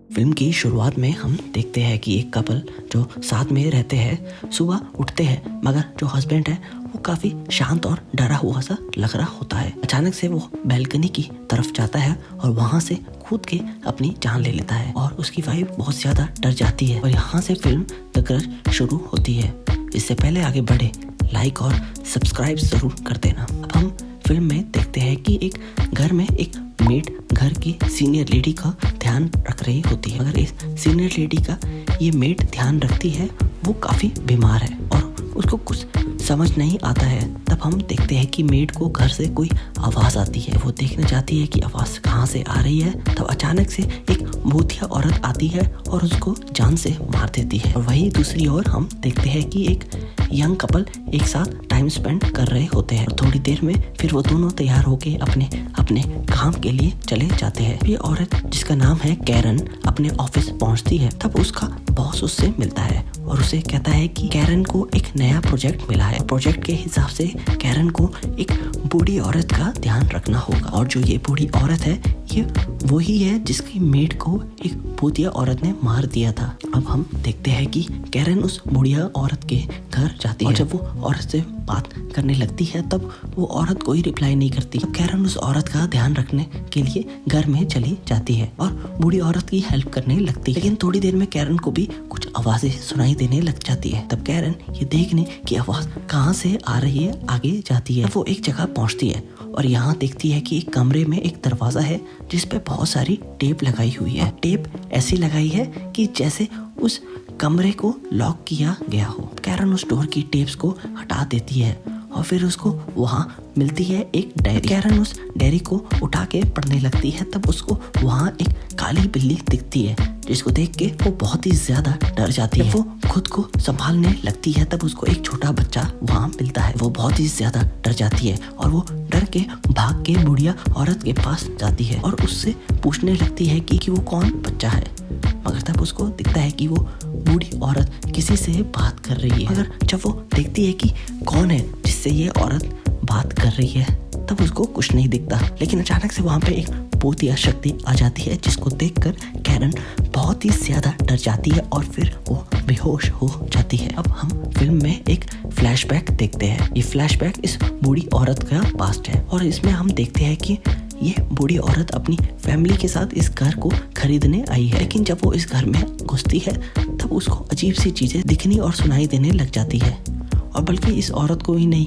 Film की शुरुआत में हम देखते हैं कि एक कपल जो साथ में रहते हैं सुबह उठते हैं, मगर जो हस्बैंड है वो काफ़ी शांत और डरा हुआ सा लग रहा होता है। अचानक से वो बैल्कनी की तरफ जाता है और वहाँ से कूद के अपनी जान ले लेता है और उसकी वाइफ बहुत ज़्यादा डर जाती है। और यहाँ से फिल्म द ग्रज शुरू होती है। इससे पहले आगे बढ़े लाइक और सब्सक्राइब ज़रूर कर देना। अब हम फिल्म में देखते हैं कि एक घर में एक मेड घर की सीनियर लेडी का ध्यान रख रही होती है, मगर इस सीनियर लेडी का ये मेड ध्यान रखती है वो काफ़ी बीमार है और उसको कुछ समझ नहीं आता है। तब हम देखते हैं कि मेड को घर से कोई आवाज़ आती है। वो देखने जाती है कि आवाज़ कहाँ से आ रही है। तब अचानक से एक भूतिया औरत आती है और उसको जान से मार देती है। और वहीं दूसरी ओर हम देखते हैं कि एक यंग कपल एक साथ टाइम स्पेंड कर रहे होते हैं। थोड़ी देर में फिर वो दोनों तैयार होके अपने अपने काम के लिए चले जाते हैं। ये औरत जिसका नाम है कैरन अपने ऑफिस पहुंचती है। तब उसका बॉस उससे मिलता है और उसे कहता है कि कैरन को एक नया प्रोजेक्ट मिला है। प्रोजेक्ट के हिसाब से कैरन को एक बूढ़ी औरत का ध्यान रखना होगा और जो ये बूढ़ी औरत है ये वही है जिसकी मेड को एक भूतिया औरत ने मार दिया था। अब हम देखते हैं कि कैरन उस बुढ़िया औरत के घर जाती है और जब वो औरत से बात करने लगती है तब वो औरत कोई रिप्लाई नहीं करती। तब कैरन उस औरत का ध्यान रखने के लिए घर में चली जाती है और बूढ़ी औरत की हेल्प करने लगती है। लेकिन थोड़ी देर में कैरन को भी कुछ आवाजें सुनाई देने लग जाती है। तब कैरन ये देखने की आवाज कहाँ से आ रही है आगे जाती है। वो एक जगह पहुंचती है और यहाँ देखती है कि एक कमरे में एक दरवाजा है जिस पे बहुत सारी टेप लगाई हुई है। टेप ऐसी लगाई है कि जैसे उस कमरे को लॉक किया गया हो। कैरन उस डोर की टेप्स को हटा देती है और फिर उसको वहाँ मिलती है एक डायरी। कैरन उस डायरी को उठा के पढ़ने लगती है। तब उसको वहाँ एक काली बिल्ली दिखती है जिसको देख के वो बहुत ही ज्यादा डर जाती है। वो खुद को संभालने लगती है तब उसको एक छोटा बच्चा वहाँ मिलता है। वो बहुत ही ज्यादा डर जाती है और वो डर के भाग के बुढ़िया औरत के पास जाती है और उससे पूछने लगती है कि वो कौन बच्चा है। मगर तब उसको दिखता है कि वो बूढ़ी औरत किसी से बात कर रही है। मगर जब वो देखती है कि कौन है जिससे ये औरत बात कर रही है तब उसको कुछ नहीं दिखता। लेकिन अचानक से वहाँ पे एक भूतिया शक्ति आ जाती है जिसको देखकर कैरन बहुत ही ज्यादा डर जाती है और फिर वो बेहोश हो जाती है। अब हम फिल्म में एक फ्लैशबैक देखते हैं। ये फ्लैशबैक इस बूढ़ी औरत का पास्ट है और इसमें हम देखते हैं कि ये बूढ़ी औरत अपनी फैमिली के साथ इस घर को खरीदने आई है। लेकिन जब वो इस घर में घुसती है तब उसको अजीब सी चीजें दिखनी और सुनाई देने लग जाती है। और बल्कि इस औरत को ही नहीं,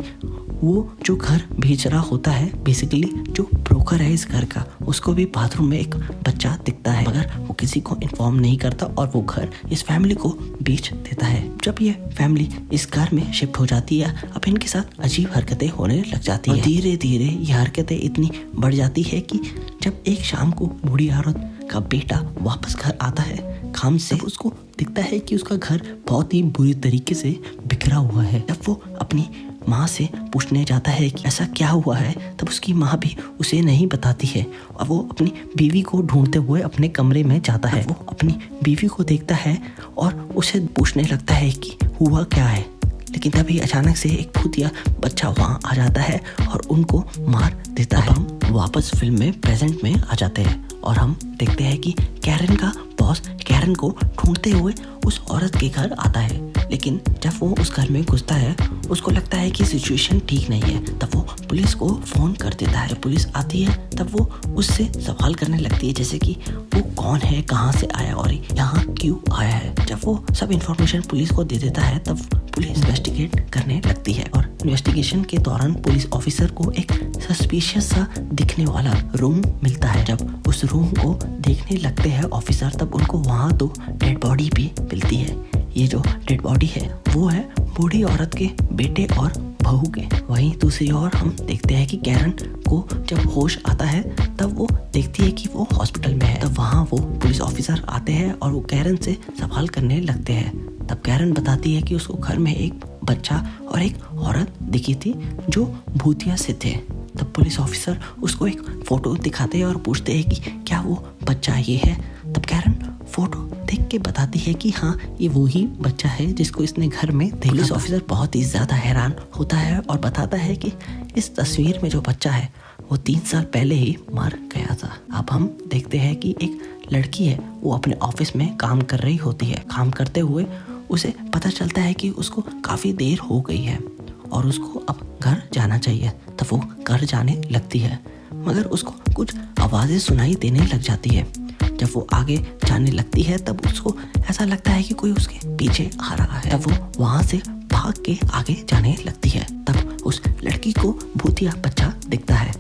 वो जो घर बेच रहा होता है, बेसिकली जो ब्रोकर है इस घर का, उसको भी बाथरूम में एक बच्चा दिखता है, मगर वो किसी को इन्फॉर्म नहीं करता और वो घर इस फैमिली को बेच देता है। जब ये फैमिली इस घर में शिफ्ट हो जाती है अब इनके साथ अजीब हरकतें होने लग जाती है। धीरे धीरे ये हरकतें इतनी बढ़ जाती है कि जब एक शाम को बूढ़ी औरत का बेटा वापस घर आता है काम से, उसको दिखता है कि उसका घर बहुत ही बुरी तरीके से बिखरा हुआ है। जब वो अपनी माँ से पूछने जाता है कि ऐसा क्या हुआ है तब उसकी माँ भी उसे नहीं बताती है और वो अपनी बीवी को ढूंढते हुए अपने कमरे में जाता है। वो अपनी बीवी को देखता है और उसे पूछने लगता है कि हुआ क्या है। लेकिन तभी अचानक से एक भूतिया बच्चा वहाँ आ जाता है और उनको मार देता है। हम वापस फिल्म में प्रेजेंट में आ जाते हैं और हम देखते हैं कि कैरन का बॉस कैरन को ढूंढते हुए उस औरत के घर आता है। लेकिन जब वो उस घर में घुसता है उसको लगता है कि सिचुएशन ठीक नहीं है। तब वो पुलिस को फोन कर देता है। जब पुलिस आती है तब वो उससे सवाल करने लगती है जैसे कि वो कौन है, कहाँ से आया और यहाँ क्यों आया है। जब वो सब इन्फॉर्मेशन पुलिस को दे देता है तब पुलिस इन्वेस्टिगेट करने लगती है और इन्वेस्टिगेशन के दौरान पुलिस ऑफिसर को एक सस्पिशियस सा दिखने वाला रूम मिलता है। जब उस रूम को देखने लगते हैं ऑफिसर तब उनको वहाँ तो डेड बॉडी भी मिलती है। ये जो डेड बॉडी है वो है बूढ़ी औरत के बेटे और बहू के। वहीं दूसरी ओर हम देखते हैं कि कैरन को जब होश आता है तब वो देखती है कि वो हॉस्पिटल में है। तब वहाँ वो पुलिस ऑफिसर आते हैं और वो कैरन से सवाल करने लगते हैं। तब कैरन बताती है कि उसको घर में एक बच्चा और एक औरत दिखी थी जो भूतिया से थे। तब पुलिस ऑफिसर उसको एक फोटो दिखाते हैं और पूछते हैं कि क्या वो बच्चा ये है। तब कैरन फोटो देख के बताती है कि हाँ ये वही बच्चा है जिसको इसने घर में देखा। पुलिस ऑफिसर बहुत ही ज्यादा हैरान होता है और बताता है कि इस तस्वीर में जो बच्चा है वो 3 साल पहले ही मर गया था। अब हम देखते हैं कि एक लड़की है वो अपने ऑफिस में काम कर रही होती है। काम करते हुए उसे पता चलता है कि उसको काफ़ी देर हो गई है और उसको अब घर जाना चाहिए। तब वो घर जाने लगती है, मगर उसको कुछ आवाज़ें सुनाई देने लग जाती है। जब वो आगे जाने लगती है तब उसको ऐसा लगता है कि कोई उसके पीछे आ रहा है। तब वो वहाँ से भाग के आगे जाने लगती है। तब उस लड़की को भूतिया बच्चा दिखता है।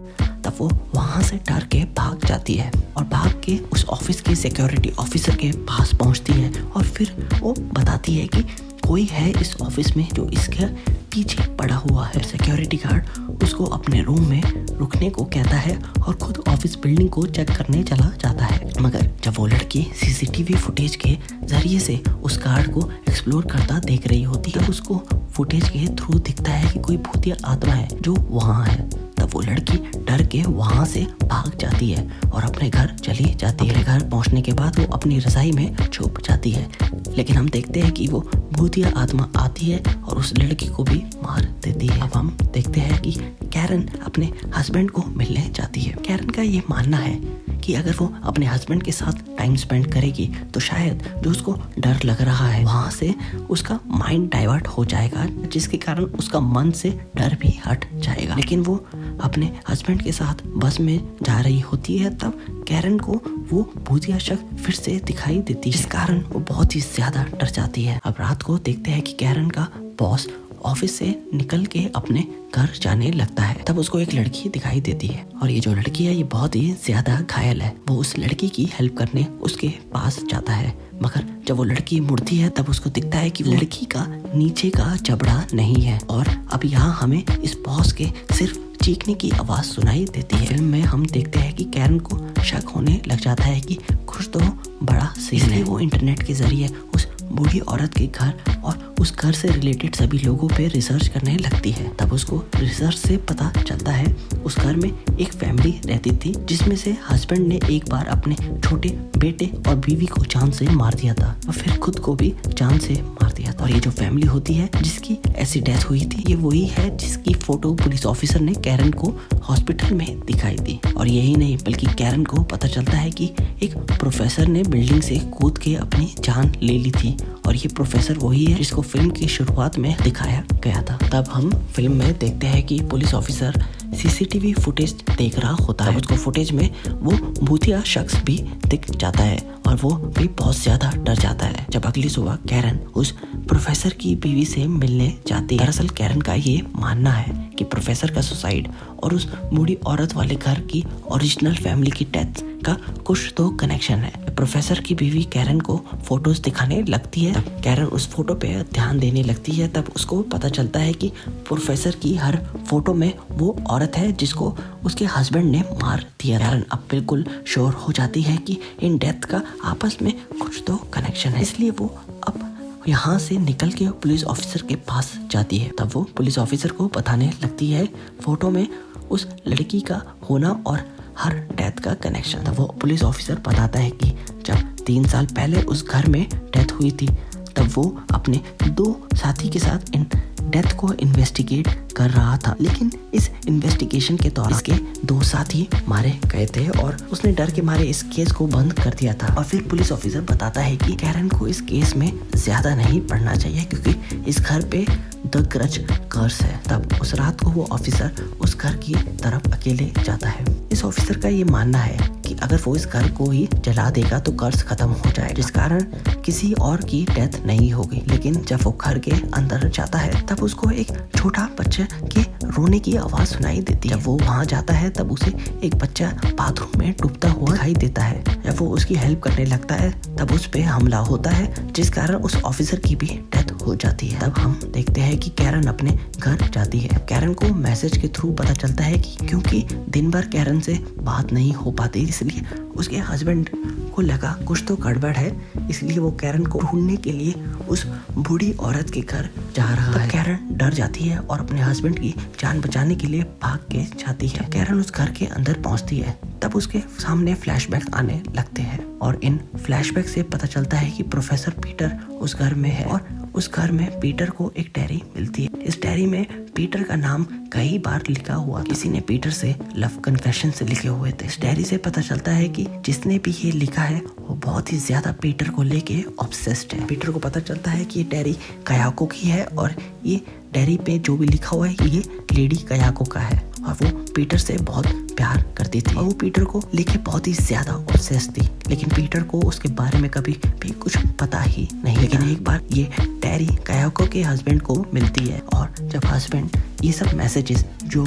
तब वो वहाँ से डर के भाग जाती है और भाग के उस ऑफिस के सिक्योरिटी ऑफिसर के पास पहुँचती है और फिर वो बताती है कि कोई है इस ऑफिस में जो इसके पीछे पड़ा हुआ है। सिक्योरिटी गार्ड उसको अपने रूम में रुकने को कहता है और खुद ऑफिस बिल्डिंग को चेक करने चला जाता है। मगर जब वो लड़की सीसीटीवी फुटेज के जरिए से उस गार्ड को एक्सप्लोर करता देख रही होती है, उसको फुटेज के थ्रू दिखता है कि कोई भूतिया आत्मा है जो वहाँ है। तब वो लड़की डर के वहाँ से भाग जाती है और अपने घर चली जाती है। घर पहुँचने के बाद वो अपनी रज़ाई में छुप जाती है, लेकिन हम देखते हैं कि वो भूतिया आत्मा आती है और उस लड़की को भी मार देती है। अब हम देखते हैं कि कैरन अपने हस्बैंड को मिलने जाती है। कैरन का ये मानना है कि अगर वो अपने हस्बैंड के साथ टाइम स्पेंड करेगी तो शायद जो उसको डर लग रहा है वहाँ से उसका माइंड डाइवर्ट हो जाएगा, जिसके कारण उसका मन से डर भी हट जाएगा। लेकिन वो अपने हस्बैंड के साथ बस में जा रही होती है, तब कैरन को वो भूतिया शख्स फिर से दिखाई देती है, जिस कारण वो बहुत ही ज्यादा डर जाती है। अब रात को देखते हैं कि कैरन का बॉस ऑफिस से निकल के अपने घर जाने लगता है। तब उसको एक लड़की दिखाई देती है और ये जो लड़की है ये बहुत ही ज्यादा घायल है। वो उस लड़की की हेल्प करने उसके पास जाता है, मगर जब वो लड़की मुड़ती है तब उसको दिखता है कि लड़की का नीचे का जबड़ा नहीं है। और अब यहाँ हमें इस बॉस के सिर्फ चीखने की आवाज सुनाई देती है। फिल्म में हम देखते हैं कि कैरन को शक होने लग जाता है कि कुछ तो बड़ा सीन है। वो इंटरनेट के जरिए उस बूढ़ी औरत के घर और उस घर से रिलेटेड सभी लोगों पे रिसर्च करने लगती है। तब उसको रिसर्च से पता चलता है उस घर में एक फैमिली रहती थी, जिसमें से हस्बैंड ने एक बार अपने छोटे बेटे और बीवी को जान से मार दिया था और फिर खुद को भी जान से मार दिया था। और ये जो फैमिली होती है जिसकी ऐसी डेथ हुई थी, ये वही है जिसकी फोटो पुलिस ऑफिसर ने कैरन को हॉस्पिटल में दिखाई दी। और यही नहीं बल्कि कैरन को पता चलता है कि एक प्रोफेसर ने बिल्डिंग से कूद के अपनी जान ले ली थी और ये प्रोफेसर वही है जिसको फिल्म की शुरुआत में दिखाया गया था। तब हम फिल्म में देखते हैं कि पुलिस ऑफिसर सीसीटीवी फुटेज देख रहा होता है। उसको फुटेज में वो भूतिया शख्स भी दिख जाता है और वो भी बहुत ज्यादा डर जाता है। जब अगली सुबह कैरन उस प्रोफेसर की बीवी से मिलने जाती है। दरअसल कैरन का ये मानना है कि प्रोफेसर का सुसाइड और उस बूढ़ी औरत वाले घर की ओरिजिनल फैमिली की डेथ का कुछ तो कनेक्शन है। प्रोफेसर की बीवी कैरन को फोटोज दिखाने लगती है। तब कैरन उस फोटो पे ध्यान देने लगती है। तब उसको पता चलता है कि प्रोफेसर की हर फोटो में वो औरत है जिसको उसके हस्बैंड ने मार दिया। कैरन अब बिल्कुल श्योर हो जाती है कि इन डेथ का आपस में कुछ तो कनेक्शन है, इसलिए वो अब यहाँ से निकल के पुलिस ऑफिसर के पास जाती है। तब वो पुलिस ऑफिसर को बताने लगती है फोटो में उस लड़की का होना और हर डेथ का कनेक्शन। तब वो पुलिस ऑफिसर बताता है कि जब 3 साल पहले उस घर में डेथ हुई थी तब वो अपने 2 साथी के साथ इन डेथ को इन्वेस्टिगेट कर रहा था, लेकिन इस इन्वेस्टिगेशन के दौरान इसके 2 साथी मारे गए थे और उसने डर के मारे इस केस को बंद कर दिया था। और फिर पुलिस ऑफिसर बताता है कि कैरन को इस केस में ज्यादा नहीं पढ़ना चाहिए क्योंकि इस घर पे द ग्रज कर्स है। तब उस रात को वो ऑफिसर उस घर की तरफ अकेले जाता है। इस ऑफिसर का ये मानना है कि अगर वो इस घर को ही जला देगा तो कर्स खत्म हो जाए, जिस कारण किसी और की डेथ नहीं होगी। लेकिन जब वो घर के अंदर जाता है तब उसको एक छोटा बच्चे के रोने की आवाज सुनाई देती है। जब वो वहाँ जाता है तब उसे एक बच्चा बाथरूम में डूबता हुआ दिखाई देता है। जब वो उसकी हेल्प करने लगता है तब उस पे हमला होता है, जिस कारण उस ऑफिसर की भी डेथ हो जाती है। तब हम देखते हैं कि कैरन अपने घर जाती है। कैरन को मैसेज के थ्रू पता चलता है कि क्योंकि दिन भर कैरन से बात नहीं हो पाती, इसलिए उसके हस्बैंड को लगा कुछ तो गड़बड़ है, इसलिए वो कैरन को ढूंढने के लिए उस बूढ़ी औरत के घर जा रहा है। कैरन डर जाती है और अपने हस्बैंड की जान बचाने के लिए भाग के जाती है। कैरन उस घर के अंदर पहुंचती है तब उसके सामने फ्लैशबैक आने लगते हैं और इन फ्लैशबैक से पता चलता है कि प्रोफेसर पीटर उस घर में है और उस घर में पीटर को एक डायरी मिलती है। इस डायरी में पीटर का नाम कई बार लिखा हुआ, किसी ने पीटर से लव कन्फेशन से लिखे हुए थे। इस डायरी से पता चलता है कि जिसने भी ये लिखा है वो बहुत ही ज्यादा पीटर को लेके ऑब्सेस्ड है। पीटर को पता चलता है कि ये डायरी कयाको की है और ये डायरी पे जो भी लिखा हुआ है ये लेडी कयाको का है और वो पीटर से बहुत प्यार करती थी और वो पीटर को लेके बहुत ही ज्यादा ऑब्सेस्ड थी। लेकिन पीटर को उसके बारे में कभी भी कुछ पता ही नहीं। लेकिन एक बार ये डायरी कयाको के हस्बैंड को मिलती है और जब हस्बैंड ये सब मैसेजेस जो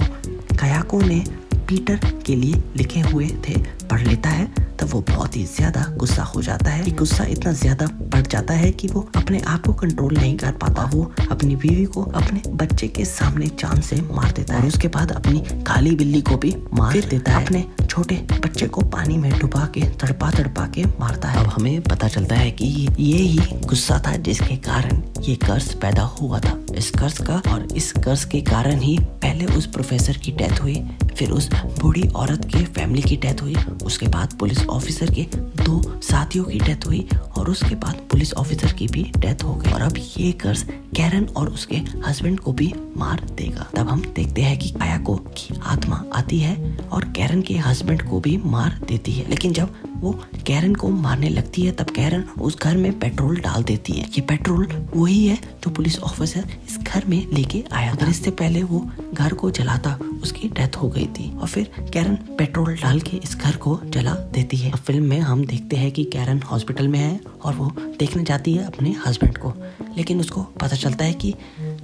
कयाको ने पीटर के लिए लिखे हुए थे पढ़ लेता है तब वो बहुत ही ज्यादा गुस्सा हो जाता है। गुस्सा इतना ज्यादा बढ़ जाता है कि वो अपने आप को कंट्रोल नहीं कर पाता। वो अपनी बीवी को अपने बच्चे के सामने जान से मार देता है और उसके बाद अपनी काली बिल्ली को भी मार देता है। अपने छोटे बच्चे को पानी में डुबा के तड़पा के मारता है। अब हमें पता चलता है कि ये ही गुस्सा था जिसके कारण ये कर्ज पैदा हुआ था। इस कर्ज का और इस कर्ज के कारण ही पहले उस प्रोफेसर की डेथ हुई, फिर उस बूढ़ी औरत के फैमिली की डेथ हुई, उसके बाद पुलिस ऑफिसर के 2 साथियों की डेथ हुई और उसके बाद पुलिस ऑफिसर की भी डेथ हो गई। और अब ये कर्ज कैरन और उसके हस्बैंड को भी मार देगा। तब हम देखते हैं कि कयाको की आत्मा आती है और कैरन के हस्बैंड को भी मार देती है। लेकिन जब वो कैरन को मारने लगती है तब कैरन उस घर में पेट्रोल डाल देती है। ये पेट्रोल वही है जो पुलिस ऑफिसर इस घर में लेके आया था। इससे पहले वो घर को जलाता उसकी डेथ हो गई थी और फिर कैरन पेट्रोल डाल के इस घर को जला देती है। फिल्म में हम देखते हैं कि कैरन हॉस्पिटल में है और वो देखने जाती है अपने हस्बैंड को। लेकिन उसको पता चलता है कि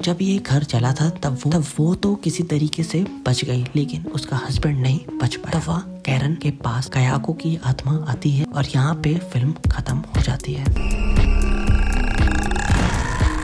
जब ये घर जला था तब वो तो किसी तरीके से बच गई, लेकिन उसका हस्बैंड नहीं बच पाया। तब वह कैरन के पास कयाको की आत्मा आती है और यहाँ पे फिल्म खत्म हो जाती है।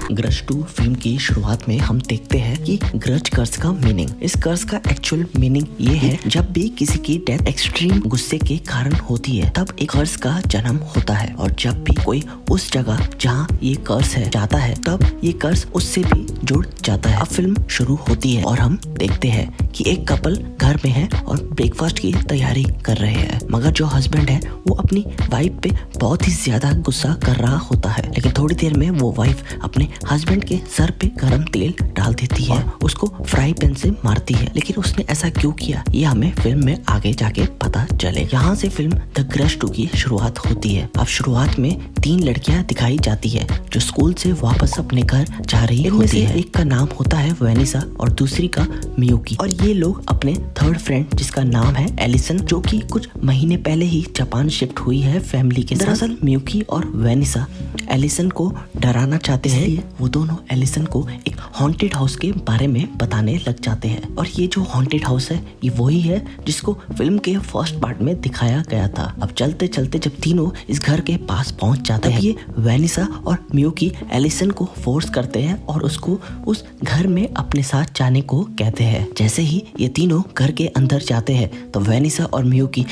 ग्रज 2 फिल्म की शुरुआत में हम देखते हैं कि ग्रज कर्ज का मीनिंग। इस कर्ज का एक्चुअल मीनिंग ये है जब भी किसी की डेथ एक्सट्रीम गुस्से के कारण होती है तब एक कर्ज का जन्म होता है और जब भी कोई उस जगह जहाँ ये कर्ज है जाता है तब ये कर्ज उससे भी जुड़ जाता है। अब फिल्म शुरू होती है और हम देखते हैं कि एक कपल घर में है और ब्रेकफास्ट की तैयारी कर रहे हैं, मगर जो हस्बैंड है वो अपनी वाइफ पे बहुत ही ज्यादा गुस्सा कर रहा होता है। लेकिन थोड़ी देर में वो वाइफ अपने हस्बैंड के सर पे गरम तेल डाल देती है और उसको फ्राई पैन से मारती है। लेकिन उसने ऐसा क्यों किया ये हमें फिल्म में आगे जाके पता चले। यहाँ से फिल्म द ग्रज 2 की शुरुआत होती है। अब शुरुआत में 3 लड़कियां दिखाई जाती है जो स्कूल से वापस अपने घर जा रही होती है। एक का नाम होता है वेनिसा और दूसरी का मियुकी और ये लोग अपने थर्ड फ्रेंड जिसका नाम है एलिसन जो कि कुछ महीने पहले ही जापान शिफ्ट हुई है फैमिली के साथ। दरअसल मियुकी और वेनिसा एलिसन को डराना चाहते हैं। वो दोनों एलिसन को एक हॉन्टेड हाउस के बारे में बताने लग जाते हैं और ये जो हॉन्टेड हाउस है ये वही है जिसको फिल्म के फर्स्ट पार्ट में दिखाया गया था। अब चलते चलते जब तीनों इस घर के पास पहुंच जाते हैं ये वेनिसा और मियुकी एलिसन को फोर्स करते हैं और उसको उस घर में अपने साथ जाने को कहते हैं। जैसे ही ये तीनों घर के अंदर जाते हैं तो वेनिसा और मियुकी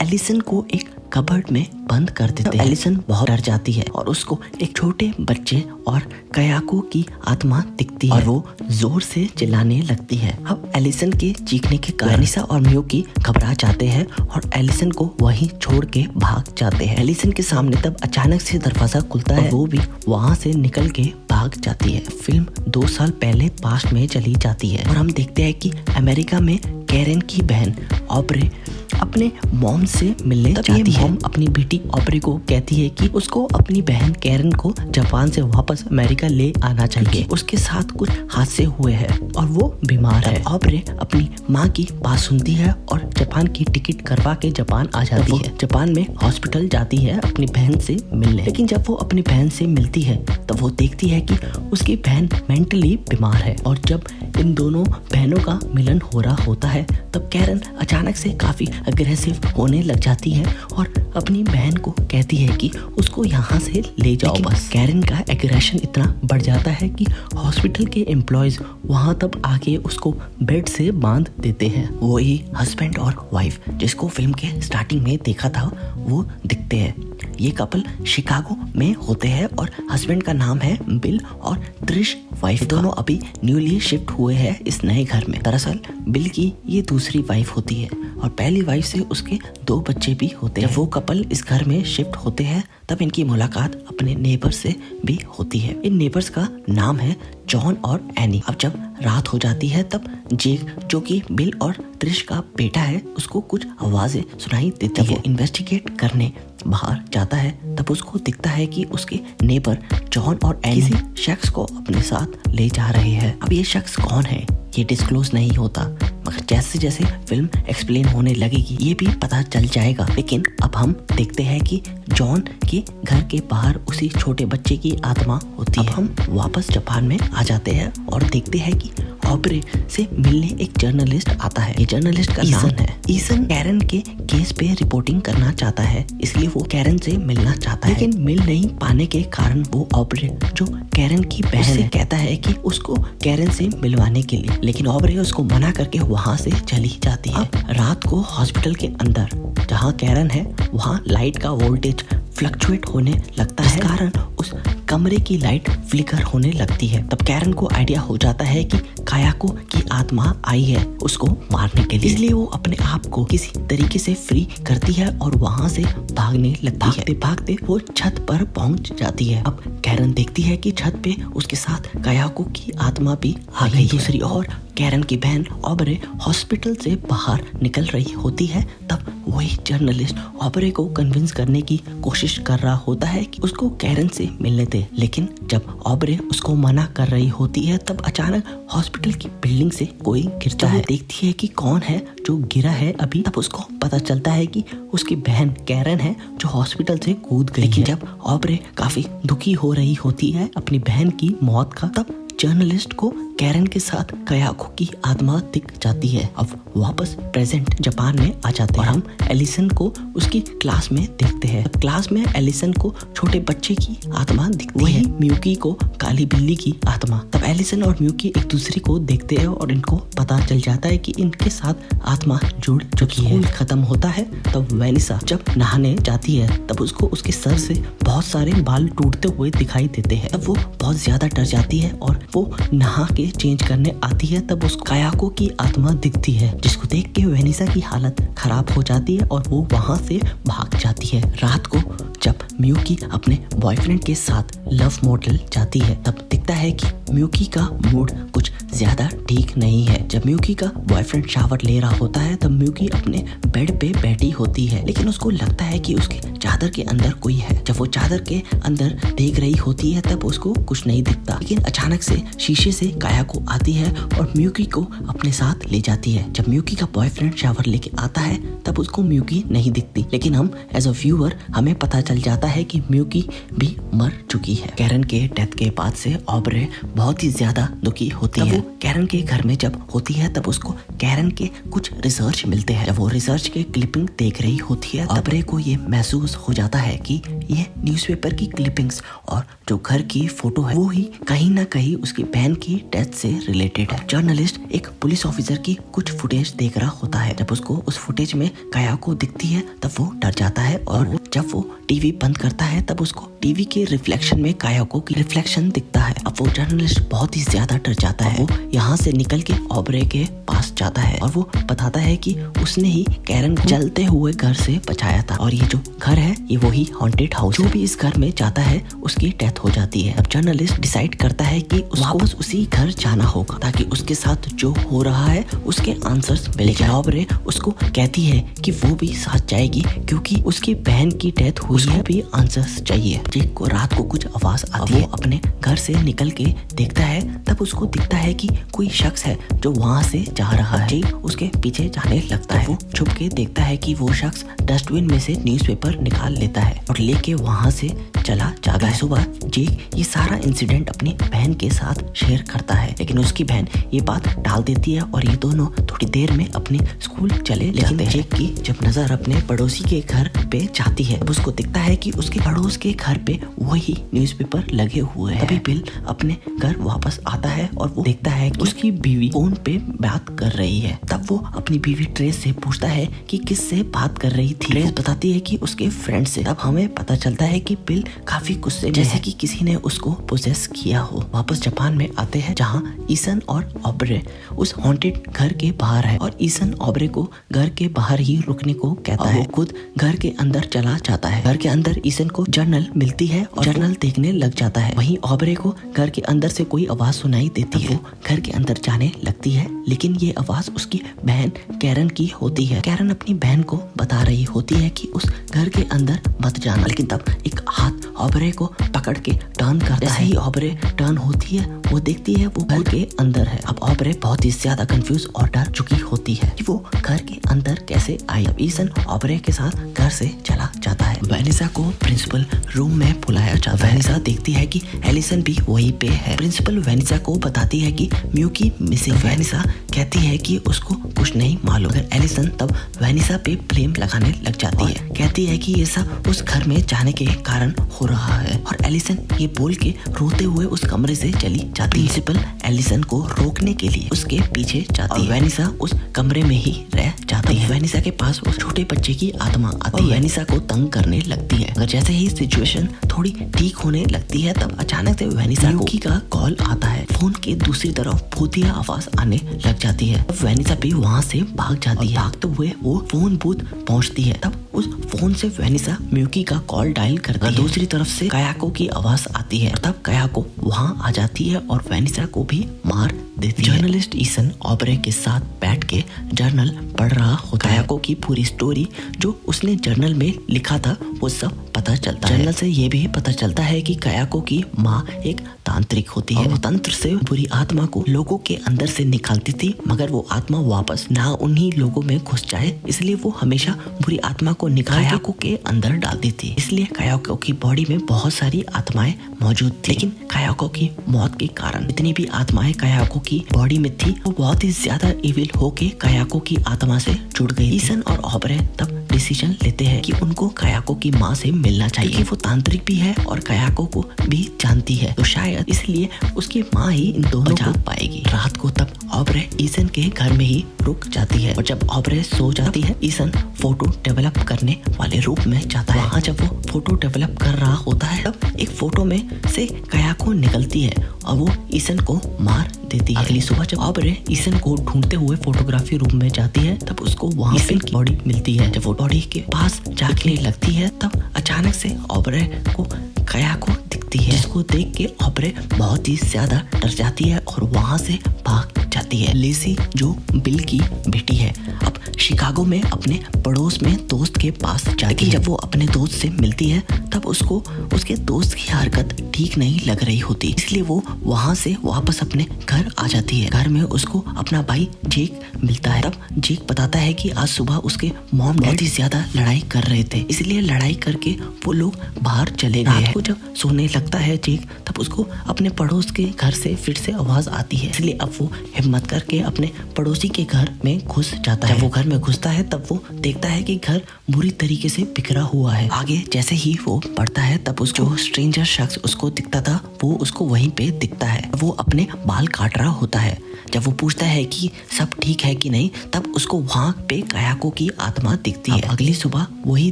एलिसन को एक कबर्ड में बंद कर देते हैं। एलिसन बहुत डर जाती है और उसको एक छोटे बच्चे और कयाको की आत्मा दिखती है और वो जोर से चिल्लाने लगती है। अब एलिसन के चीखने के कारण वेनिसा और मियुकी घबरा जाते हैं और एलिसन को वहीं छोड़ के भाग जाते हैं। एलिसन के सामने तब अचानक से दरवाजा खुलता है, वो भी वहाँ से निकल के भाग जाती है। फिल्म 2 साल पहले पास्ट में चली जाती है और हम देखते हैं कि अमेरिका में कैरन की बहन ऑब्रे अपने मॉम से मिलने जाती है। मॉम अपनी बेटी ऑब्रे को कहती है कि उसको अपनी बहन कैरन को जापान से वापस अमेरिका ले आना चाहिए, उसके साथ कुछ हादसे हुए हैं और वो बीमार है। ऑब्रे अपनी माँ की बात सुनती है और जापान की टिकट करवा के जापान आ जाती है। जापान में हॉस्पिटल जाती है अपनी बहन से मिलने। लेकिन जब वो अपनी बहन से मिलती है तब वो देखती है कि उसकी बहन मेंटली बीमार है और जब इन दोनों बहनों का मिलन हो रहा होता है तब कैरन अचानक से काफी अग्रेसिव होने लग जाती है और अपनी बहन को कहती है कि उसको यहाँ से ले जाओ बस। कैरन का एग्रेशन इतना बढ़ जाता है कि हॉस्पिटल के एम्प्लॉयज वहाँ तब आके उसको बेड से बांध देते हैं। वही हस्बैंड और वाइफ जिसको फिल्म के स्टार्टिंग में देखा था वो दिखते हैं। ये कपल शिकागो में होते हैं और हस्बैंड का नाम है बिल और त्रिश वाइफ दोनों अभी न्यूली शिफ्ट हुए हैं इस नए घर में। दरअसल बिल की ये दूसरी वाइफ होती है और पहली वाइफ से उसके 2 बच्चे भी होते हैं। जब वो कपल इस घर में शिफ्ट होते हैं तब इनकी मुलाकात अपने नेबर से भी होती है। इन नेबर्स का नाम है जॉन और एनी। अब जब रात हो जाती है तब जेक, जो कि बिल और त्रिश का बेटा है, उसको कुछ आवाजें सुनाई देती है। वो इन्वेस्टिगेट करने बाहर जाता है तब उसको दिखता है कि उसके नेबर जॉन और एनी किसी शख्स को अपने साथ ले जा रहे हैं। अब ये शख्स कौन है ये डिस्क्लोज नहीं होता, मगर जैसे जैसे फिल्म एक्सप्लेन होने लगेगी ये भी पता चल जाएगा। लेकिन अब हम देखते हैं कि जॉन के घर के बाहर उसी छोटे बच्चे की आत्मा होती है। अब हम वापस जापान में आ जाते हैं और देखते हैं कि ऑब्रे से मिलने एक जर्नलिस्ट आता है। ये जर्नलिस्ट का नाम है ईसन। कैरन के केस पे रिपोर्टिंग करना चाहता है, इसलिए वो कैरन से मिलना चाहता है। लेकिन मिल नहीं पाने के कारण वो ऑब्रे, जो कैरन की बहन है, कहता है कि उसको कैरन से मिलवाने के लिए, लेकिन ऑब्रे उसको मना करके वहाँ से चली जाती है। रात को हॉस्पिटल के अंदर जहाँ कैरन है वहाँ लाइट का वोल्टेज फ्लक्चुएट होने लगता है, इस कारण उस कमरे की लाइट फ्लिकर होने लगती है। तब कैरन को आइडिया हो जाता है कि कायाको की आत्मा आई है उसको मारने के लिए, इसलिए वो अपने आप को किसी तरीके से फ्री करती है और वहाँ से भागने लगती है। भागते भागते वो छत पर पहुँच जाती है। अब कैरन देखती है कि छत पे उसके साथ कायाको की आत्मा भी आ गई है। दूसरी ओर कैरन की बहन ऑब्रे हॉस्पिटल से बाहर निकल रही होती है। तब वही जर्नलिस्ट ऑब्रे को कन्विंस करने की कोशिश कर रहा होता है कि उसको कैरन से मिलने दे, लेकिन जब ऑब्रे उसको मना कर रही होती है तब अचानक हॉस्पिटल की बिल्डिंग से कोई गिरता है। देखती है कि कौन है जो गिरा है अभी, तब उसको पता चलता है कि उसकी बहन कैरन है जो हॉस्पिटल से कूद गई। लेकिन जब ऑब्रे काफी दुखी हो रही होती है अपनी बहन की मौत का, तब जर्नलिस्ट को कैरन के साथ कायाको की आत्मा दिख जाती है। अब वापस प्रेजेंट जापान में आ जाते हैं और हम एलिसन को उसकी क्लास में देखते हैं। क्लास में एलिसन को छोटे बच्चे की आत्मा दिखती है, म्यूकी को काली बिल्ली की आत्मा। तब एलिसन और म्यूकी एक दूसरे को देखते हैं और इनको पता चल जाता है कि इनके साथ आत्मा जुड़ चुकी है। स्कूल खत्म होता है तब वेनिसा जब नहाने जाती है तब उसको उसके सर से बहुत सारे बाल टूटते हुए दिखाई देते हैं। तब वो बहुत ज्यादा डर जाती है और वो नहा के चेंज करने आती है। तब उस कायाको की आत्मा दिखती है, जिसको देख के वेनिसा की हालत खराब हो जाती है और वो वहाँ से भाग जाती है। रात को जब म्यूकी अपने बॉयफ्रेंड के साथ लव मोटेल जाती है तब दिखता है कि म्यूकी का मूड कुछ ज्यादा ठीक नहीं है। जब म्यूकी का बॉयफ्रेंड शावर ले रहा होता है तब म्यूकी अपने बेड पे बैठी होती है, लेकिन उसको लगता है कि उसके चादर के अंदर कोई है। जब वो चादर के अंदर देख रही होती है तब उसको कुछ नहीं दिखता, लेकिन अचानक से शीशे से कायाको आती है और म्यूकी को अपने साथ ले जाती है। जब म्यूकी का बॉयफ्रेंड शावर लेके आता है तब उसको म्यूकी नहीं दिखती, लेकिन हम एज अ व्यूअर हमें पता चल जाता है कि म्यूकी भी मर चुकी है। कैरन के डेथ के बाद से ऑब्रे बहुत ही ज्यादा दुखी होती है। वो कैरन के घर में जब होती है तब उसको कैरन के कुछ रिसर्च मिलते हैं। जब वो रिसर्च के क्लिपिंग देख रही होती है ऑब्रे को ये महसूस हो जाता है कि ये न्यूज़पेपर की क्लिपिंग्स और जो घर की फोटो है वो ही कहीं ना कहीं उसकी बहन की डेथ से रिलेटेड है। जर्नलिस्ट एक पुलिस ऑफिसर की कुछ फुटेज देख रहा होता है। जब उसको उस फुटेज में कायाको दिखती है तब वो डर जाता है और जब वो टीवी बंद करता है तब उसको टीवी के रिफ्लेक्शन में कायाको की रिफ्लेक्शन दिखता है। अब वो जर्नलिस्ट बहुत ही ज्यादा डर जाता है। वो यहाँ से निकल के ऑब्रे के पास जाता है और वो बताता है कि उसने ही कैरन को जलते हुए घर से बचाया था और ये जो घर है ये वही हॉन्टेड हाउस। जो भी इस घर में जाता है उसकी डेथ हो जाती है। अब जर्नलिस्ट डिसाइड करता है कि वापस उसी घर जाना होगा ताकि उसके साथ जो हो रहा है उसके आंसर्स मिले जाए। ऑब्रे उसको कहती है कि वो भी साथ जाएगी क्योंकि उसकी बहन की डेथ हुई है, भी आंसर्स चाहिए। जेक को रात को कुछ आवाज आती है। वो अपने घर से निकल के देखता है तब उसको दिखता है कि कोई शख्स है जो वहाँ से जा रहा है। जेक उसके पीछे जाने लगता है। वो छुप के देखता है कि वो शख्स डस्टबिन में से न्यूज़पेपर निकाल लेता है और लेके वहाँ से चला जाता है। सुबह जेक ये सारा इंसिडेंट अपनी बहन के साथ शेयर करता है, लेकिन उसकी बहन ये बात टाल देती है और ये दोनों थोड़ी देर में अपने स्कूल चले जाते हैं। जेक की जब नजर अपने पड़ोसी के घर पे जाती है तब उसको दिखता है कि उसके पड़ोस के घर पे वही न्यूज़पेपर लगे हुए हैं। तभी बिल अपने घर वापस आता है और वो देखता है कि उसकी बीवी फोन पे बात कर रही है। तब वो अपनी बीवी ट्रेस से पूछता है कि किससे बात कर रही थी। ट्रेस बताती है कि उसके फ्रेंड से। तब हमें पता पता चलता है कि बिल काफी गुस्से में जैसे कि किसी ने उसको पोजेस किया हो। वापस जापान में आते हैं जहाँ ईसन और ऑब्रे उस हॉन्टेड घर के बाहर है और ईसन ऑब्रे को घर के बाहर ही रुकने को कहता है। वो खुद घर के अंदर चला जाता है। घर के अंदर ईसन को जर्नल मिलती है और जर्नल देखने लग जाता है। वहीं ऑब्रे को घर के अंदर से कोई आवाज सुनाई देती है। वो घर के अंदर जाने लगती है, लेकिन ये आवाज उसकी बहन कैरन की होती है। कैरन अपनी बहन को बता रही होती है कि उस घर के अंदर मत जाना, लेकिन तब एक हाथ ऑब्रे को पकड़ के टर्न करता है। ही ऑब्रे टर्न होती है, वो देखती है वो घर के अंदर है। अब ऑब्रे बहुत ही ज्यादा कंफ्यूज और डर चुकी होती है कि वो घर के अंदर कैसे आई। अब ईसन ऑब्रे के साथ घर से चला जाता है। वेनिसा को प्रिंसिपल रूम में बुलाया जाता है। वेनिसा देखती है कि एलिसन भी वहीं पे है। प्रिंसिपल वेनिसा को बताती है कि म्यूकी मिसिंग है। वेनिसा कहती है कि उसको कुछ नहीं मालूम। एलिसन तब वेनिसा पे ब्लेम लगाने लग जाती है। कहती है कि ये सब उस घर में जाने के कारण हो रहा है और एलिसन ये बोल के रोते हुए उस कमरे से चली जाती है। प्रिंसिपल एलिसन को रोकने के लिए उसके पीछे जाती है। वेनिसा उस कमरे में ही रह जाती है। वेनिसा के पास उस छोटे बच्चे की आत्मा आती है। वेनिसा को तंग करने लगती है। अगर जैसे ही सिचुएशन थोड़ी ठीक होने लगती है तब अचानक से वेनिसा म्यूकी का कॉल आता है। फोन के दूसरी तरफ भूतिया आवाज आने लग जाती है। तब वेनिसा भी वहाँ से भाग जाती है। भागते हुए वो फोन बूथ पहुँचती है। तब उस फोन से वेनिसा म्यूकी का कॉल डायल करती है। दूसरी तरफ से कायाको की आवाज आती है। तब कायाको वहाँ आ जाती है और वेनिसा को भी मार देती है। जर्नलिस्ट ईसन ऑब्रे के साथ बैठ के जर्नल पढ़ रहा होता है। कायाको की पूरी स्टोरी जो उसने जर्नल में लिखा था वो सब पता चलता है। जर्नल से ये भी पता चलता है कि कायाको की माँ एक तांत्रिक होती है। वो तंत्र से बुरी आत्मा को लोगों के अंदर से निकालती थी, मगर वो आत्मा वापस ना उन्हीं लोगों में घुस जाए, इसलिए वो हमेशा बुरी आत्मा को निकाल कायाको के अंदर डालती थी। इसलिए कायाको की बॉडी में बहुत सारी आत्माएं मौजूद थी। लेकिन कायाको की मौत के कारण जितनी भी आत्माएं कायाको की बॉडी में थी वो बहुत ही ज्यादा इविल होके कायाको की आत्मा से जुड़ गई। ईसन और ऑब्रे तब डिसीजन लेते हैं कि उनको कायाको की माँ से मिलना चाहिए, क्योंकि वो तांत्रिक भी है और कायाको को भी जानती है, तो शायद इसलिए उसकी माँ ही इन दोनों बचा पाएगी। रात को तब ऑब्रे ईसन के घर में ही रुक जाती है और जब ऑब्रे सो जाती है ईसन फोटो डेवलप करने वाले रूप में जाता है। वहाँ जब वो फोटो डेवलप कर रहा होता है तब एक फोटो में से कायाको निकलती है और वो ईसन को मार देती है। अगली सुबह जब ऑब्रे ईसन को ढूंढते हुए फोटोग्राफी रूम में जाती है तब उसको वहाँ ईसन की बॉडी मिलती है। जब वो बॉडी के पास जाके लगती है तब अचानक से ऑब्रे को कायाको दिखती है, जिसको देख के ऑब्रे बहुत ही ज्यादा डर जाती है और वहाँ से भाग जाती है। लेसी जो बिल की बेटी है अब शिकागो में अपने पड़ोस में दोस्त के पास जाती है। जब वो अपने दोस्त से मिलती है तब उसको उसके दोस्त की हरकत ठीक नहीं लग रही होती, इसलिए वो वहाँ से वापस अपने घर आ जाती है। घर में उसको अपना भाई जेक मिलता है। तब जेक बताता है कि आज सुबह उसके मॉम बहुत ही ज्यादा लड़ाई कर रहे थे, इसलिए लड़ाई करके वो लोग बाहर चले गए हैं। जब सोने लगता है जेक तब उसको अपने पड़ोस के घर से फिर से आवाज आती है, इसलिए अब वो हिम्मत करके अपने पड़ोसी के घर में घुस जाता है। जब वो घर में घुसता है तब वो देखता है कि घर बुरी तरीके से बिखरा हुआ है। आगे जैसे ही वो बढ़ता है तब उसको स्ट्रेंजर शख्स उसको दिखता था वो उसको वहीं पे दिखता है। वो अपने बाल काट रहा होता है। जब वो पूछता है कि सब ठीक है कि नहीं तब उसको वहाँ पे कायाको की आत्मा दिखती है। अगली सुबह वही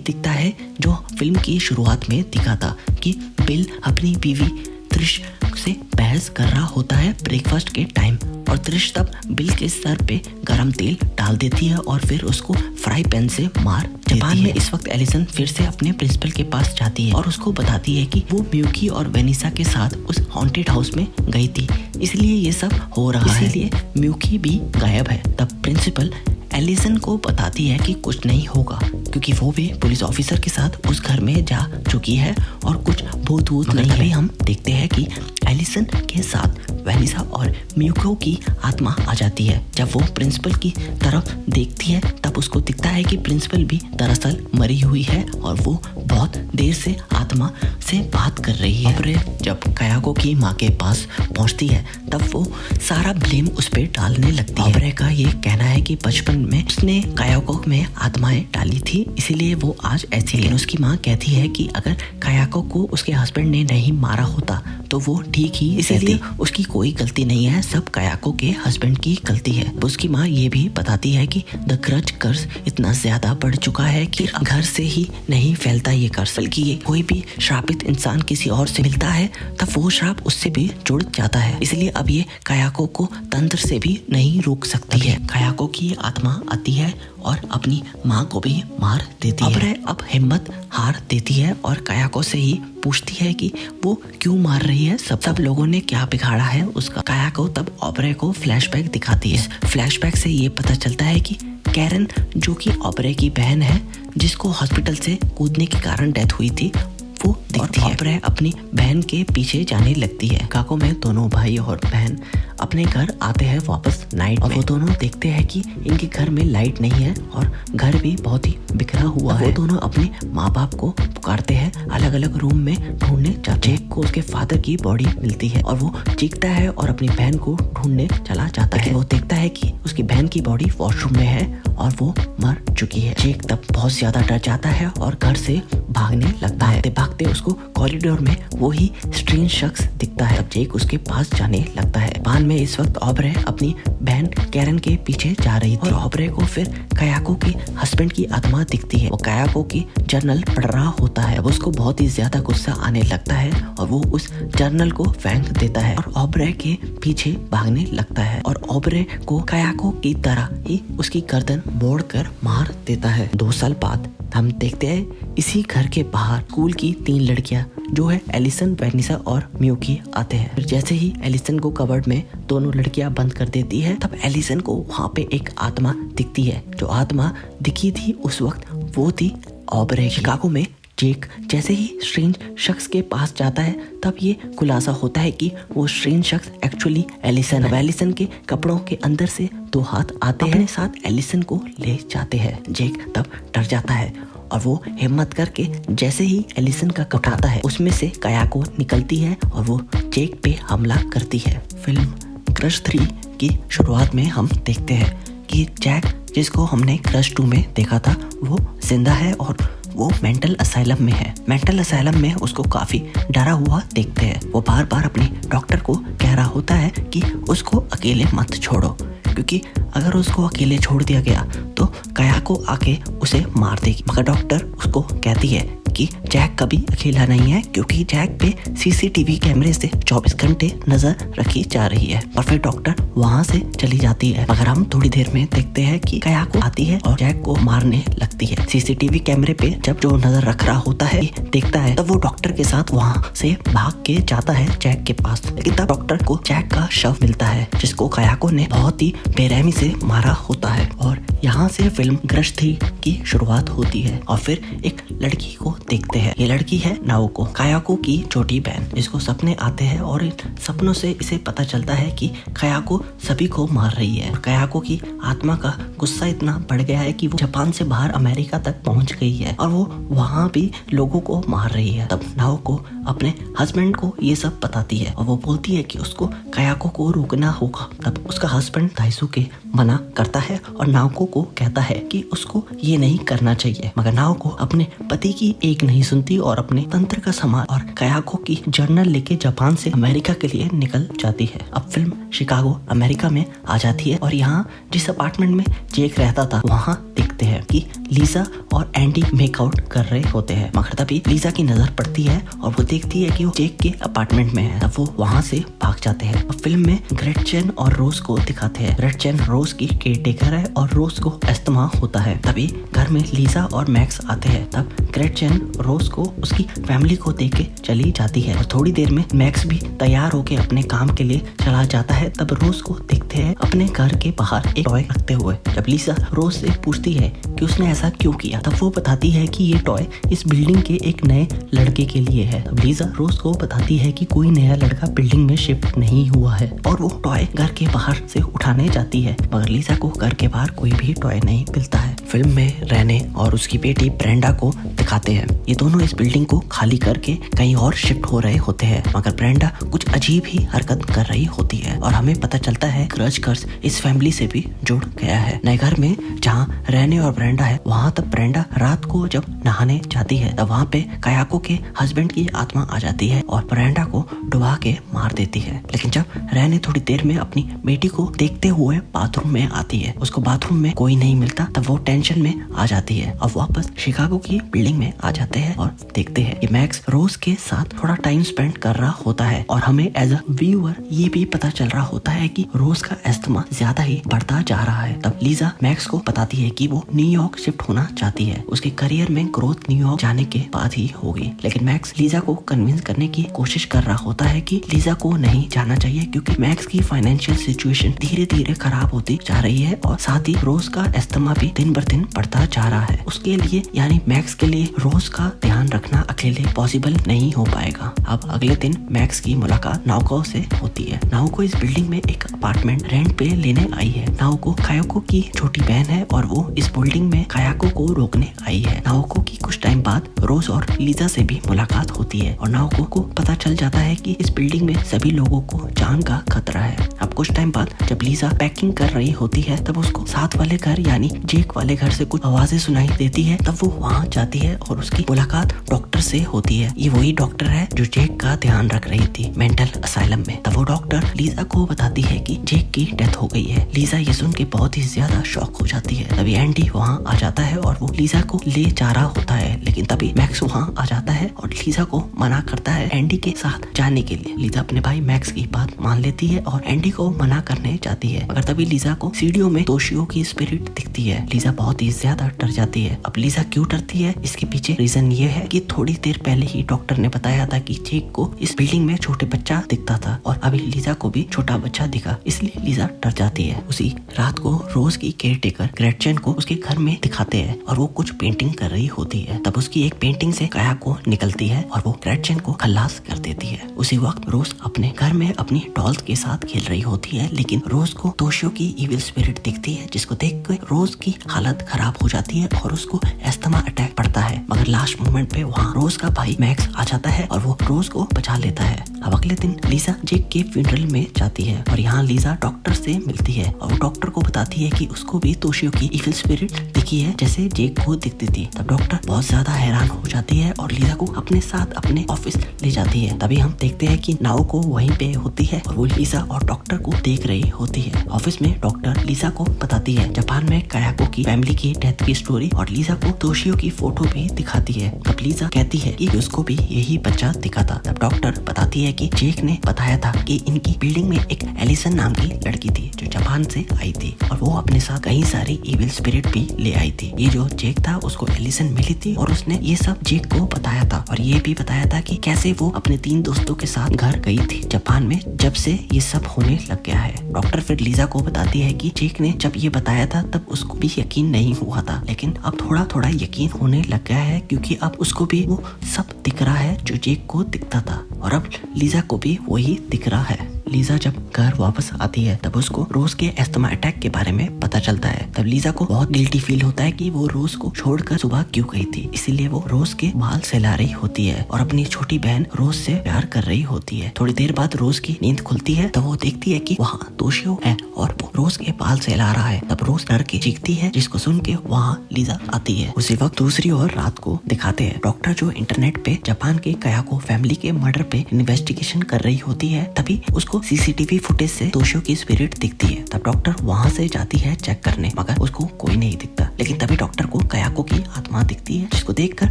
दिखता है जो फिल्म की शुरुआत में दिखा था कि बिल अपनी बीवी त्रिश से बहस कर रहा होता है ब्रेकफास्ट के टाइम और त्रिश तब बिल के सर पे गरम तेल डाल देती है और फिर उसको फ्राई पैन से मार जापान में इस वक्त एलिसन फिर से अपने प्रिंसिपल के पास जाती है और उसको बताती है कि वो म्यूकी और वेनिसा के साथ उस हॉन्टेड हाउस में गई थी, इसलिए ये सब हो रहा है, इसीलिए म्यूकी भी गायब है। तब प्रिंसिपल एलिसन को बताती है कि कुछ नहीं होगा क्योंकि वो भी पुलिस ऑफिसर के साथ उस घर में जा चुकी है और कुछ भूत नहीं है। हम देखते हैं कि एलिसन के साथ वेनिसा और म्यूको की आत्मा आ जाती है। जब वो प्रिंसिपल की तरफ देखती है तब उसको दिखता है कि प्रिंसिपल भी दरअसल मरी हुई है और वो बहुत देर से आत्मा से बात कर रही है। ऑब्रे जब कायाको की माँ के पास पहुंचती है तब वो सारा ब्लेम उस पे डालने लगती है। ऑब्रे का ये कहना है कि बचपन में उसने कायाको में आत्माएं डाली थी इसीलिए वो आज ऐसी है। उसकी माँ कहती है कि अगर कायाको को उसके हस्बैंड ने नहीं मारा होता तो वो ठीक ही, इसीलिए उसकी कोई गलती नहीं है, सब कायाको के हस्बैंड की गलती है। उसकी माँ ये भी बताती है कि द ग्रज कर्ज इतना ज्यादा बढ़ चुका है कि घर से ही नहीं फैलता ये कर्ज, बल्कि ये कोई भी श्रापित इंसान किसी और से मिलता है तब वो श्राप उससे भी जुड़ जाता है। इसलिए अब ये कायाको को तंत्र से भी नहीं रोक सकती है। कायाको की आत्मा आती है और अपनी माँ को भी मार देती है। अब हिम्मत हार देती है और कायाको से ही पूछती है कि वो क्यों मार रही है, सब लोगों ने क्या बिगाड़ा है उसका। कायाको तब ऑबरे को फ्लैशबैक दिखाती है। फ्लैशबैक से ये पता चलता है कि कैरन, जो कि ऑबरे की बहन है, जिसको हॉस्पिटल से कूदने के कारण डेथ हुई थी, वो दिखती है। ऑबरे अपनी बहन के पीछे जाने लगती है। काको में दोनों भाई और बहन अपने घर आते हैं वापस नाइट में। वो दोनों देखते हैं कि इनके घर में लाइट नहीं है और घर भी बहुत ही बिखरा हुआ है। वो दोनों अपने माँ बाप को पुकारते हैं, अलग अलग रूम में ढूंढने जाते हैं। जेक को उसके फादर की बॉडी मिलती है और वो चीखता है और अपनी बहन को ढूंढने चला जाता है। वो देखता है कि उसकी बहन की बॉडी वॉशरूम में है और वो मर चुकी है। जेक तब बहुत ज्यादा डर जाता है और घर से भागने लगता है। भागते उसको कॉरिडोर में वो ही स्ट्रेंज शख्स दिखता है। अब जेक उसके पास जाने लगता है। पान में इस वक्त ऑबरे अपनी बहन कैरन के पीछे जा रही थी और ऑबरे को फिर कायाको की हस्बैंड की आत्मा दिखती है। वो कायाको की जर्नल पढ़ रहा होता है। वो उसको बहुत ही ज्यादा गुस्सा आने लगता है और वो उस जर्नल को फेंक देता है और ऑबरे के पीछे भागने लगता है और ऑबरे को कायाको की तरह ही उसकी गर्दन मोड़ कर मार देता है। 2 साल बाद हम देखते हैं इसी घर के बाहर स्कूल की 3 लड़कियां, जो है एलिसन, वेनिसा और मियुकी, आते हैं। फिर जैसे ही एलिसन को कबर्ड में दोनों लड़कियां बंद कर देती है, तब एलिसन को वहाँ पे एक आत्मा दिखती है। जो आत्मा दिखी थी उस वक्त वो थी ऑबरे। शिकागो में जेक जैसे ही स्ट्रेंज शख्स के पास जाता है तब ये खुलासा होता है कि वो स्ट्रेंज शख्स एक्चुअली एलिसन है। एलिसन के कपड़ों के अंदर से 2 हाथ आते हैं, अपने साथ एलिसन को ले जाते हैं। जेक तब डर जाता है और वो हिम्मत करके जैसे ही एलिसन का कपड़ा आता है उसमें से कायाको निकलती है और वो जेक पे हमला करती है। फिल्म क्रश 3 की शुरुआत में हम देखते हैं कि जैक, जिसको हमने क्रश 2 में देखा था, वो जिंदा है और वो मेंटल असाइलम में है। मेंटल असाइलम में उसको काफी डरा हुआ देखते हैं। वो बार बार अपने डॉक्टर को कह रहा होता है कि उसको अकेले मत छोड़ो, क्योंकि अगर उसको अकेले छोड़ दिया गया तो कायाको आके उसे मार देगी। मगर डॉक्टर उसको कहती है कि जैक कभी अकेला नहीं है, क्योंकि जैक पे सीसीटीवी कैमरे से 24 घंटे नजर रखी जा रही है। और फिर डॉक्टर वहाँ से चली जाती है। मगर हम थोड़ी देर में देखते हैं कि कायाको आती है और जैक को मारने लगती है। सीसीटीवी कैमरे पे जब जो नजर रख रहा होता है देखता है, तब वो डॉक्टर के साथ वहाँ से भाग के जाता है जैक के पास। लेकिन तब डॉक्टर को जैक का शव मिलता है, जिसको कायाको ने बहुत ही बेरहमी से मारा होता है। और यहाँ से फिल्म क्रश 3 की शुरुआत होती है और फिर एक लड़की को देखते हैं। ये लड़की है नाओको, कायाको की छोटी बहन, जिसको सपने आते हैं और इन सपनों से इसे पता चलता है कि कायाको सभी को मार रही है। और कायाको की आत्मा का गुस्सा इतना बढ़ गया है कि वो जापान से बाहर अमेरिका तक पहुंच गई है और वो वहाँ भी लोगों को मार रही है। तब नाओको अपने हस्बैंड को ये सब बताती है और वो बोलती है कि उसको कायाको को रोकना होगा। तब उसका हस्बैंड दाइसुके मना करता है और नाओको को कहता है कि उसको ये नहीं करना चाहिए। मगर नाओको अपने पति की एक नहीं सुनती और अपने तंत्र का सामान और कायाको की जर्नल लेके जापान से अमेरिका के लिए निकल जाती है। अब फिल्म शिकागो अमेरिका में आ जाती है और यहाँ जिस अपार्टमेंट में जेक रहता था वहाँ देखते हैं कि लीजा और एंडी मेकआउट कर रहे होते हैं। मगर तभी लीजा की नजर पड़ती है और वो देखती है कि वो जेक के अपार्टमेंट में है। तब वो वहाँ से भाग जाते हैं। अब फिल्म में ग्रेटचेन और रोज को दिखाते हैं। ग्रेटचेन रोज की केयरटेकर है और रोज को अस्थमा होता है। तभी घर में लीजा और मैक्स आते हैं। तब ग्रेटचेन रोज को उसकी फैमिली को देख के चली जाती है और थोड़ी देर में मैक्स भी तैयार होके अपने काम के लिए चला जाता है। तब रोज को देखते हैं अपने घर के बाहर एक टॉय रखते हुए। जब लीजा रोज से पूछती है कि उसने ऐसा क्यों किया, तब वो बताती है कि ये टॉय इस बिल्डिंग के एक नए लड़के के लिए है। तब लीजा रोज को बताती है कि कोई नया लड़का बिल्डिंग में शिफ्ट नहीं हुआ है और वो टॉय घर के बाहर से उठाने जाती है। मगर लीजा को घर के बाहर कोई भी टॉय नहीं मिलता है। फिल्म में रहने और उसकी बेटी ब्रेंडा को दिखाते हैं। ये दोनों इस बिल्डिंग को खाली करके कहीं और शिफ्ट हो रहे होते हैं, मगर ब्रेंडा कुछ अजीब ही हरकत कर रही होती है और हमें पता चलता है ग्रज कर्स इस फैमिली से भी जुड़ गया है। नए घर में जहाँ रहने और ब्रेंडा है, वहाँ तब ब्रेंडा रात को जब नहाने जाती है तब वहाँ पे कायाको के हस्बैंड की आत्मा आ जाती है और ब्रेंडा को डुबा के मार देती है। लेकिन जब रहने थोड़ी देर में अपनी बेटी को देखते हुए बाथरूम में आती है, उसको बाथरूम में कोई नहीं मिलता, तब वो टेंशन में आ जाती है। अब वापस शिकागो की बिल्डिंग में आ जाते हैं और देखते हैं कि मैक्स रोज के साथ थोड़ा टाइम स्पेंड कर रहा होता है और हमें एज अ व्यूअर ये भी पता चल रहा होता है कि रोज का अस्थमा ज्यादा ही बढ़ता जा रहा है। तब लीजा मैक्स को बताती है कि वो न्यूयॉर्क शिफ्ट होना चाहती है। उसके करियर में ग्रोथ न्यूयॉर्क जाने के बाद ही होगी, लेकिन मैक्स लीजा को कन्विंस करने की कोशिश कर रहा होता है कि लीजा को नहीं जाना चाहिए क्योंकि मैक्स की फाइनेंशियल सिचुएशन धीरे धीरे खराब होती जा रही है और साथ ही रोज का अस्थमा भी दिन बर दिन बढ़ता जा रहा है। उसके लिए यानी मैक्स के लिए रोज का ध्यान रखना अकेले पॉसिबल नहीं हो पाएगा। अब अगले दिन मैक्स की मुलाकात नाओको से होती है। नाओको इस बिल्डिंग में एक अपार्टमेंट रेंट पे लेने आई है। नाओको कायाको की छोटी बहन है और वो इस बिल्डिंग में कायाको को रोकने आई है। नाओको की कुछ टाइम बाद रोज और लीजा से भी मुलाकात होती है और नाओको को पता चल जाता है कि इस बिल्डिंग में सभी लोगों को जान का खतरा है। अब कुछ टाइम बाद जब लीजा पैकिंग कर रही होती है तब उसको साथ वाले घर यानी जेक वाले घर से कुछ आवाजें सुनाई देती है। तब वो वहाँ जाती है और उसकी मुलाकात डॉक्टर से होती है। ये वही डॉक्टर है जो जेक का ध्यान रख रही थी मेंटल असाइलम में। तब वो डॉक्टर लीजा को बताती है कि जेक की डेथ हो गई है। लीजा ये सुन के बहुत ही ज्यादा शॉक हो जाती है। तभी एंडी वहाँ आ जाता है और वो लीजा को ले जा रहा होता है, लेकिन तभी मैक्स वहाँ आ जाता है और लीजा को मना करता है एंडी के साथ जाने के लिए। लीजा अपने भाई मैक्स की बात मान लेती है और एंडी को मना करने जाती है, मगर तभी लीजा को सीढ़ियों में तोशियो की स्पिरिट दिखती है। लीजा बहुत ही ज्यादा डर जाती है। अब लीजा क्यों डरती है, इसके पीछे रीजन ये है कि थोड़ी देर पहले ही डॉक्टर ने बताया था कि जेक को इस बिल्डिंग में छोटे बच्चा दिखता था और अभी लीजा को भी छोटा बच्चा दिखा, इसलिए लीजा डर जाती है। उसी रात को रोज की केयरटेकर ग्रेटचेन को उसके घर में दिखाते हैं और वो कुछ पेंटिंग कर रही होती है। तब उसकी एक पेंटिंग से कायाको निकलती है और वो ग्रेटचेन को खल्लास कर देती है। उसी वक्त रोज अपने घर में अपनी डॉल्स के साथ खेल रही होती है, लेकिन रोज को तोशियो की इविल स्पिरिट दिखती है जिसको देख कर रोज की हालत खराब हो जाती है और उसको एस्थमा अटैक पड़ता है। मगर लास्ट मोमेंट पे वहाँ रोज का भाई मैक्स आ जाता है और वो रोज को बचा लेता है। अब अगले दिन लीजा जेक के फ्यूनरल में जाती है और यहाँ लीजा डॉक्टर से मिलती है और वो डॉक्टर को बताती है कि उसको भी तोशियो की इविल स्पिरिट दिखी है जैसे जेक को दिखती थी। तब डॉक्टर बहुत ज्यादा हैरान हो जाती है और लीजा को अपने साथ अपने ऑफिस ले जाती है। तभी हम देखते हैं कि नाओको वहीं पे होती है और वो लीजा और डॉक्टर को देख रही होती है। ऑफिस में डॉक्टर लीजा को बताती है जापान में कायाको की फैमिली की डेथ की स्टोरी और लीजा को तोशियो की फोटो भी दिखाती है। तब लीजा कहती है कि उसको भी यही बच्चा दिखा था। तब डॉक्टर बताती है कि जेक ने बताया था कि इनकी बिल्डिंग में एक एलिसन नाम की लड़की थी जो जापान से आई थी और वो अपने साथ कई सारी इविल स्पिरिट भी ले आई थी। ये जो जेक था उसको एलिसन मिली थी और उसने ये सब जेक को बताया था और ये भी बताया था कि कैसे वो अपने 3 दोस्तों के साथ घर गई थी जापान में जब से ये सब होने लग गया है। डॉक्टर फिर लीजा को बताती है कि जेक ने जब ये बताया था तब उसको भी यकीन नहीं हुआ था, लेकिन अब थोड़ा थोड़ा यकीन होने लग गया है क्योंकि अब उसको भी वो सब दिख रहा है जो जेक को दिखता था और अब लीजा को भी वही दिख रहा है। लीजा जब घर वापस आती है तब उसको रोज के एस्थमा अटैक के बारे में पता चलता है। तब लीजा को बहुत गिल्टी फील होता है कि वो रोज को छोड़कर सुबह क्यों गई थी, इसीलिए वो रोज के बाल सहला रही होती है और अपनी छोटी बहन रोज से प्यार कर रही होती है। थोड़ी देर बाद रोज की नींद खुलती है तब वो देखती है कि वहाँ तोशियो है और वो रोज के बाल सहला रहा है। तब रोज डर के चीखती है जिसको सुन के वहाँ लीजा आती है। उसी वक्त दूसरी ओर रात को दिखाते हैं डॉक्टर जो इंटरनेट पे जापान के कायाको फैमिली के मर्डर पे इन्वेस्टिगेशन कर रही होती है। तभी उसको सीसीटीवी फुटेज से तोशियो की स्पिरिट दिखती है। तब डॉक्टर वहाँ से जाती है चेक करने, मगर उसको कोई नहीं दिखता, लेकिन तभी डॉक्टर को कायाको की आत्मा दिखती है जिसको देखकर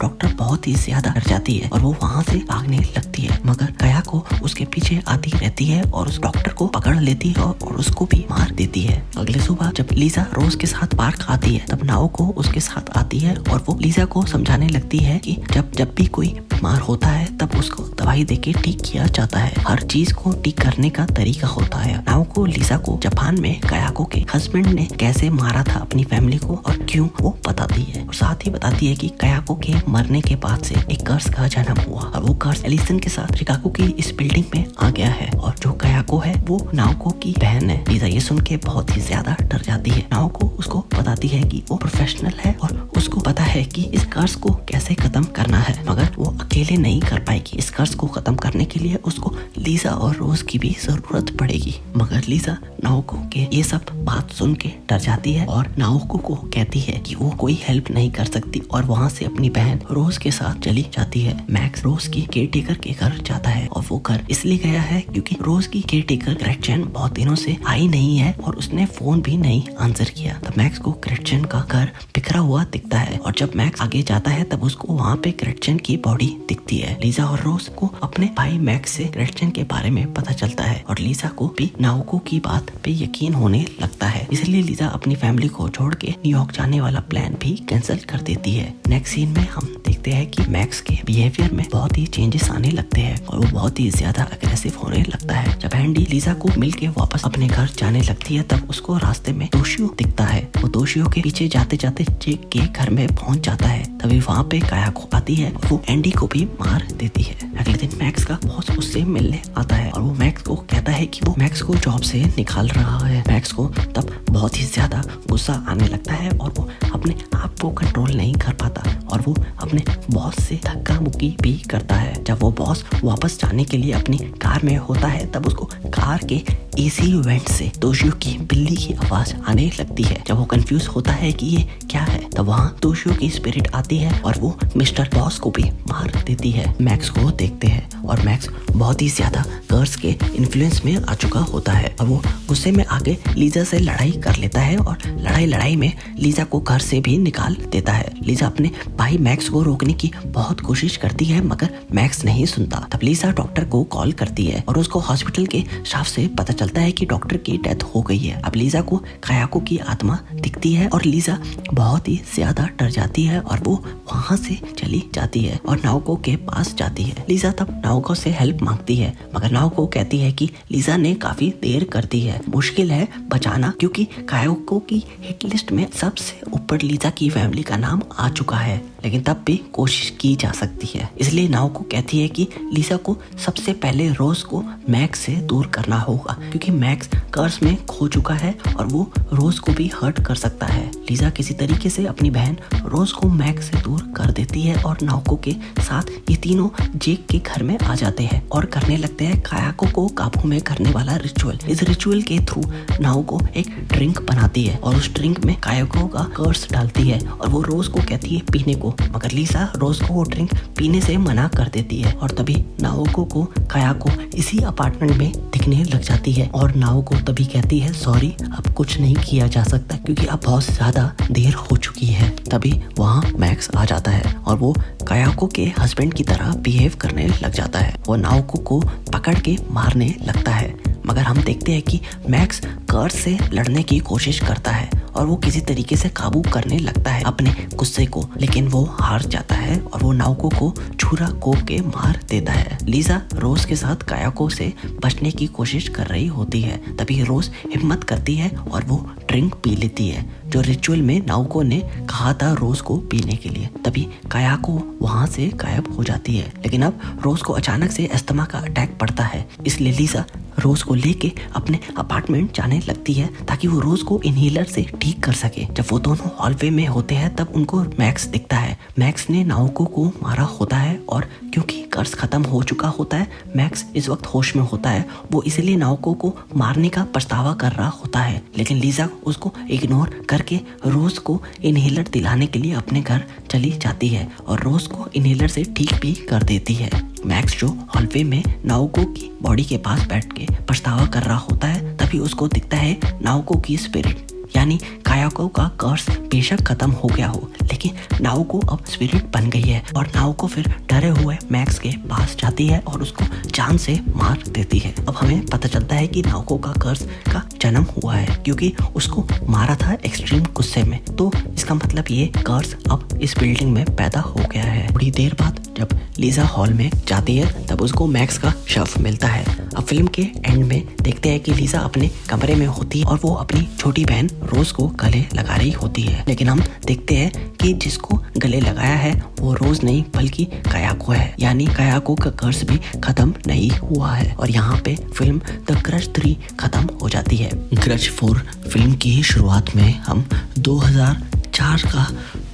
डॉक्टर बहुत ही ज्यादा डर जाती है और वो वहाँ से भागने लगती है, मगर कायाको उसके पीछे आती रहती है और उस डॉक्टर को पकड़ लेती है और उसको भी मार देती है। अगले सुबह जब लीजा रोज के साथ पार्क आती है तब नाओको उसके साथ आती है और वो लीजा को समझाने लगती है कि जब भी कोई बीमार होता है तब उसको दवाई देके ठीक किया जाता है। हर चीज को ठीक करने का तरीका होता है। नाओको लीजा को जापान में कायाको के हस्बैंड ने कैसे मारा था अपनी फैमिली को और क्यों वो बताती है और साथ ही बताती है कि कायाको के मरने के बाद से एक कर्स का जन्म हुआ और वो कर्स एलिसन के साथ शिकागो की इस बिल्डिंग में आ गया है और जो कायाको है वो नाओको की बहन है। लीजा ये सुन के बहुत ही ज्यादा डर जाती है। नाओको उसको बताती है कि वो प्रोफेशनल है और उसको पता है कि इस कर्ज को कैसे खत्म करना है, मगर वो अकेले नहीं कर पाएगी। इस कर्ज को खत्म करने के लिए उसको लीजा और रोज की भी जरूरत पड़ेगी। मगर लीजा नाओको के ये सब बात सुन के डर जाती है और नाओको को कहती है कि वो कोई हेल्प नहीं कर सकती और वहाँ से अपनी बहन रोज के साथ चली जाती है। मैक्स रोज की केयरटेकर के घर जाता है और वो घर इसलिए गया है क्योंकि रोज की केयरटेकर ग्रेटचेन बहुत दिनों से आई नहीं है और उसने फोन भी नहीं आंसर किया। तब मैक्स को ग्रेटचेन का घर बिखरा हुआ दिखता है और जब मैक्स आगे जाता है तब उसको वहाँ पे ग्रेटचेन की बॉडी दिखती है। लीजा और रोज को अपने भाई मैक्स से ग्रेटचेन के बारे में पता चलता है और लीजा को भी नाओको की बात पे यकीन होने लगता है। इसलिए लीजा अपनी फैमिली को छोड़ के न्यूयॉर्क जाने वाला प्लान भी कैंसिल कर देती है। नेक्स्ट सीन में हम देखते हैं कि मैक्स के बिहेवियर में बहुत ही चेंजेस आने लगते हैं और वो बहुत ही ज्यादा अग्रेसिव होने लगता है। जब एंडी लीजा को मिल के वापस अपने घर जाने लगती है तब उसको रास्ते में दोशियो दिखता है। वो दोशियो के पीछे जाते जाते जेक के घर में पहुंच जाता है। तभी वहाँ पे कायाको आती है और वो एंडी को भी मार देती है। अगले दिन मैक्स का बॉस उससे मिलने आता है और वो मैक्स को कहता है कि वो मैक्स को जॉब से निकाल रहा है। मैक्स को तब बहुत ही ज्यादा गुस्सा आने लगता है और वो अपने आप को कंट्रोल नहीं कर पाता और वो अपने बॉस से धक्का मुक्की भी करता है। जब वो बॉस वापस जाने के लिए अपनी कार में होता है तब उसको कार के एसी वेंट से दोशियो की बिल्ली की आवाज आने लगती है। जब वो कंफ्यूज होता है कि ये क्या है तब वहाँ दोशियो की स्पिरिट आती है और वो मिस्टर बॉस को भी मार देती है। मैक्स को देखते हैं और मैक्स बहुत ही ज्यादा कर्स के इन्फ्लुएंस में आ चुका होता है और वो गुस्से में आके लीजा से लड़ाई कर लेता है और लड़ाई में लीजा को घर से भी निकाल देता है। लीजा अपने भाई मैक्स को रोकने की बहुत कोशिश करती है मगर मैक्स नहीं सुनता। तब लीजा डॉक्टर को कॉल करती है और उसको हॉस्पिटल के स्टाफ से पता चलता है कि डॉक्टर की डेथ हो गई है। अब लीजा को कायाको की आत्मा दिखती है और लीजा बहुत ही ज्यादा डर जाती है और वो वहाँ से चली जाती है और नाओको के पास जाती है। लीजा तब नाओको से हेल्प मांगती है मगर नाओको कहती है कि लीजा ने काफी देर कर दी है, मुश्किल है बचाना क्योंकि कायाको की हिट लिस्ट में सबसे ऊपर लीजा की फैमिली का नाम आ चुका है, लेकिन तब भी कोशिश की जा सकती है। इसलिए नाओको कहती है कि लीजा को सबसे पहले रोज को मैक्स से दूर करना होगा क्योंकि मैक्स कर्ज में खो चुका है और वो रोज को भी हर्ट कर सकता है। लीजा किसी तरीके से अपनी बहन रोज को मैक्स से दूर कर देती है और नाओको के साथ ये तीनों जेक के घर में आ जाते हैं और करने लगते हैं कायाको को काबू में करने वाला रिचुअल। इस रिचुअल के थ्रू नाओको एक ड्रिंक बनाती है और उस ड्रिंक में कायाको का कर्स डालती है और वो रोज को कहती है पीने को, मगर लीजा रोज को वो ड्रिंक पीने से मना कर देती है और तभी नाओको को कायाको इसी अपार्टमेंट में दिखने लग जाती है और नाओको तभी कहती है सॉरी अब कुछ नहीं किया जा सकता क्योंकि अब बहुत ज्यादा देर हो चुकी है। तभी वहाँ मैक्स आ जाता है और वो कायाको के हस्बैंड की तरह बिहेव करने लग जाता है। वो नाओको को पकड़ के मारने लगता है मगर हम देखते हैं कि मैक्स कर्ज से लड़ने की कोशिश करता है और वो किसी तरीके से काबू करने लगता है अपने गुस्से को, लेकिन वो हार जाता है और वो नाओको को छुरा कोप के मार देता है। लीजा रोज के साथ कायाको से बचने की कोशिश कर रही होती है। तभी रोज हिम्मत करती है और वो ड्रिंक पी लेती है जो रिचुअल में नाओको ने कहा था रोज को पीने के लिए। तभी कायाको वहाँ से गायब हो जाती है, लेकिन अब रोज को अचानक से अस्थमा का अटैक पड़ता है। इसलिए लीजा रोज को लेके अपने अपार्टमेंट जाने लगती है ताकि वो रोज को इनहेलर से ठीक कर सके। जब वो दोनों हॉलवे में होते हैं तब उनको मैक्स दिखता है। मैक्स ने नाओको को मारा होता है और क्योंकि कर्ज खत्म हो चुका होता है मैक्स इस वक्त होश में होता है। वो इसलिए नाओको को मारने का पछतावा कर रहा होता है, लेकिन लीजा उसको इग्नोर करके रोज को इनहेलर दिलाने के लिए अपने घर चली जाती है और रोज को इनहेलर से ठीक भी कर देती है। मैक्स जो हॉलवे में नाओको की बॉडी के पास बैठ के पछतावा कर रहा होता है तभी उसको दिखता है नाओको की स्पिरिट, यानी कायाको का कर्ज बेशक खत्म हो गया हो लेकिन नाओको अब स्पिरिट बन गई है और नाओको फिर डरे हुए मैक्स के पास जाती है और उसको जान से मार देती है। अब हमें पता चलता है कि नाओको का कर्ज का जन्म हुआ है क्योंकि उसको मारा था एक्सट्रीम गुस्से में, तो इसका मतलब ये कर्ज अब इस बिल्डिंग में पैदा हो गया है। थोड़ी देर बाद जब लीजा हॉल में जाती है तब उसको मैक्स का शव मिलता है अब फिल्म के एंड में देखते हैं कि लीजा अपने कमरे में होती है और वो अपनी छोटी बहन रोज को गले लगा रही होती है। लेकिन हम देखते हैं कि जिसको गले लगाया है वो रोज नहीं बल्कि कायाको है, यानी कायाको का कर्ज भी खत्म नहीं हुआ है। और यहाँ पे फिल्म द ग्रज 3 खत्म हो जाती है। ग्रज 4 फिल्म की शुरुआत में हम 2004 का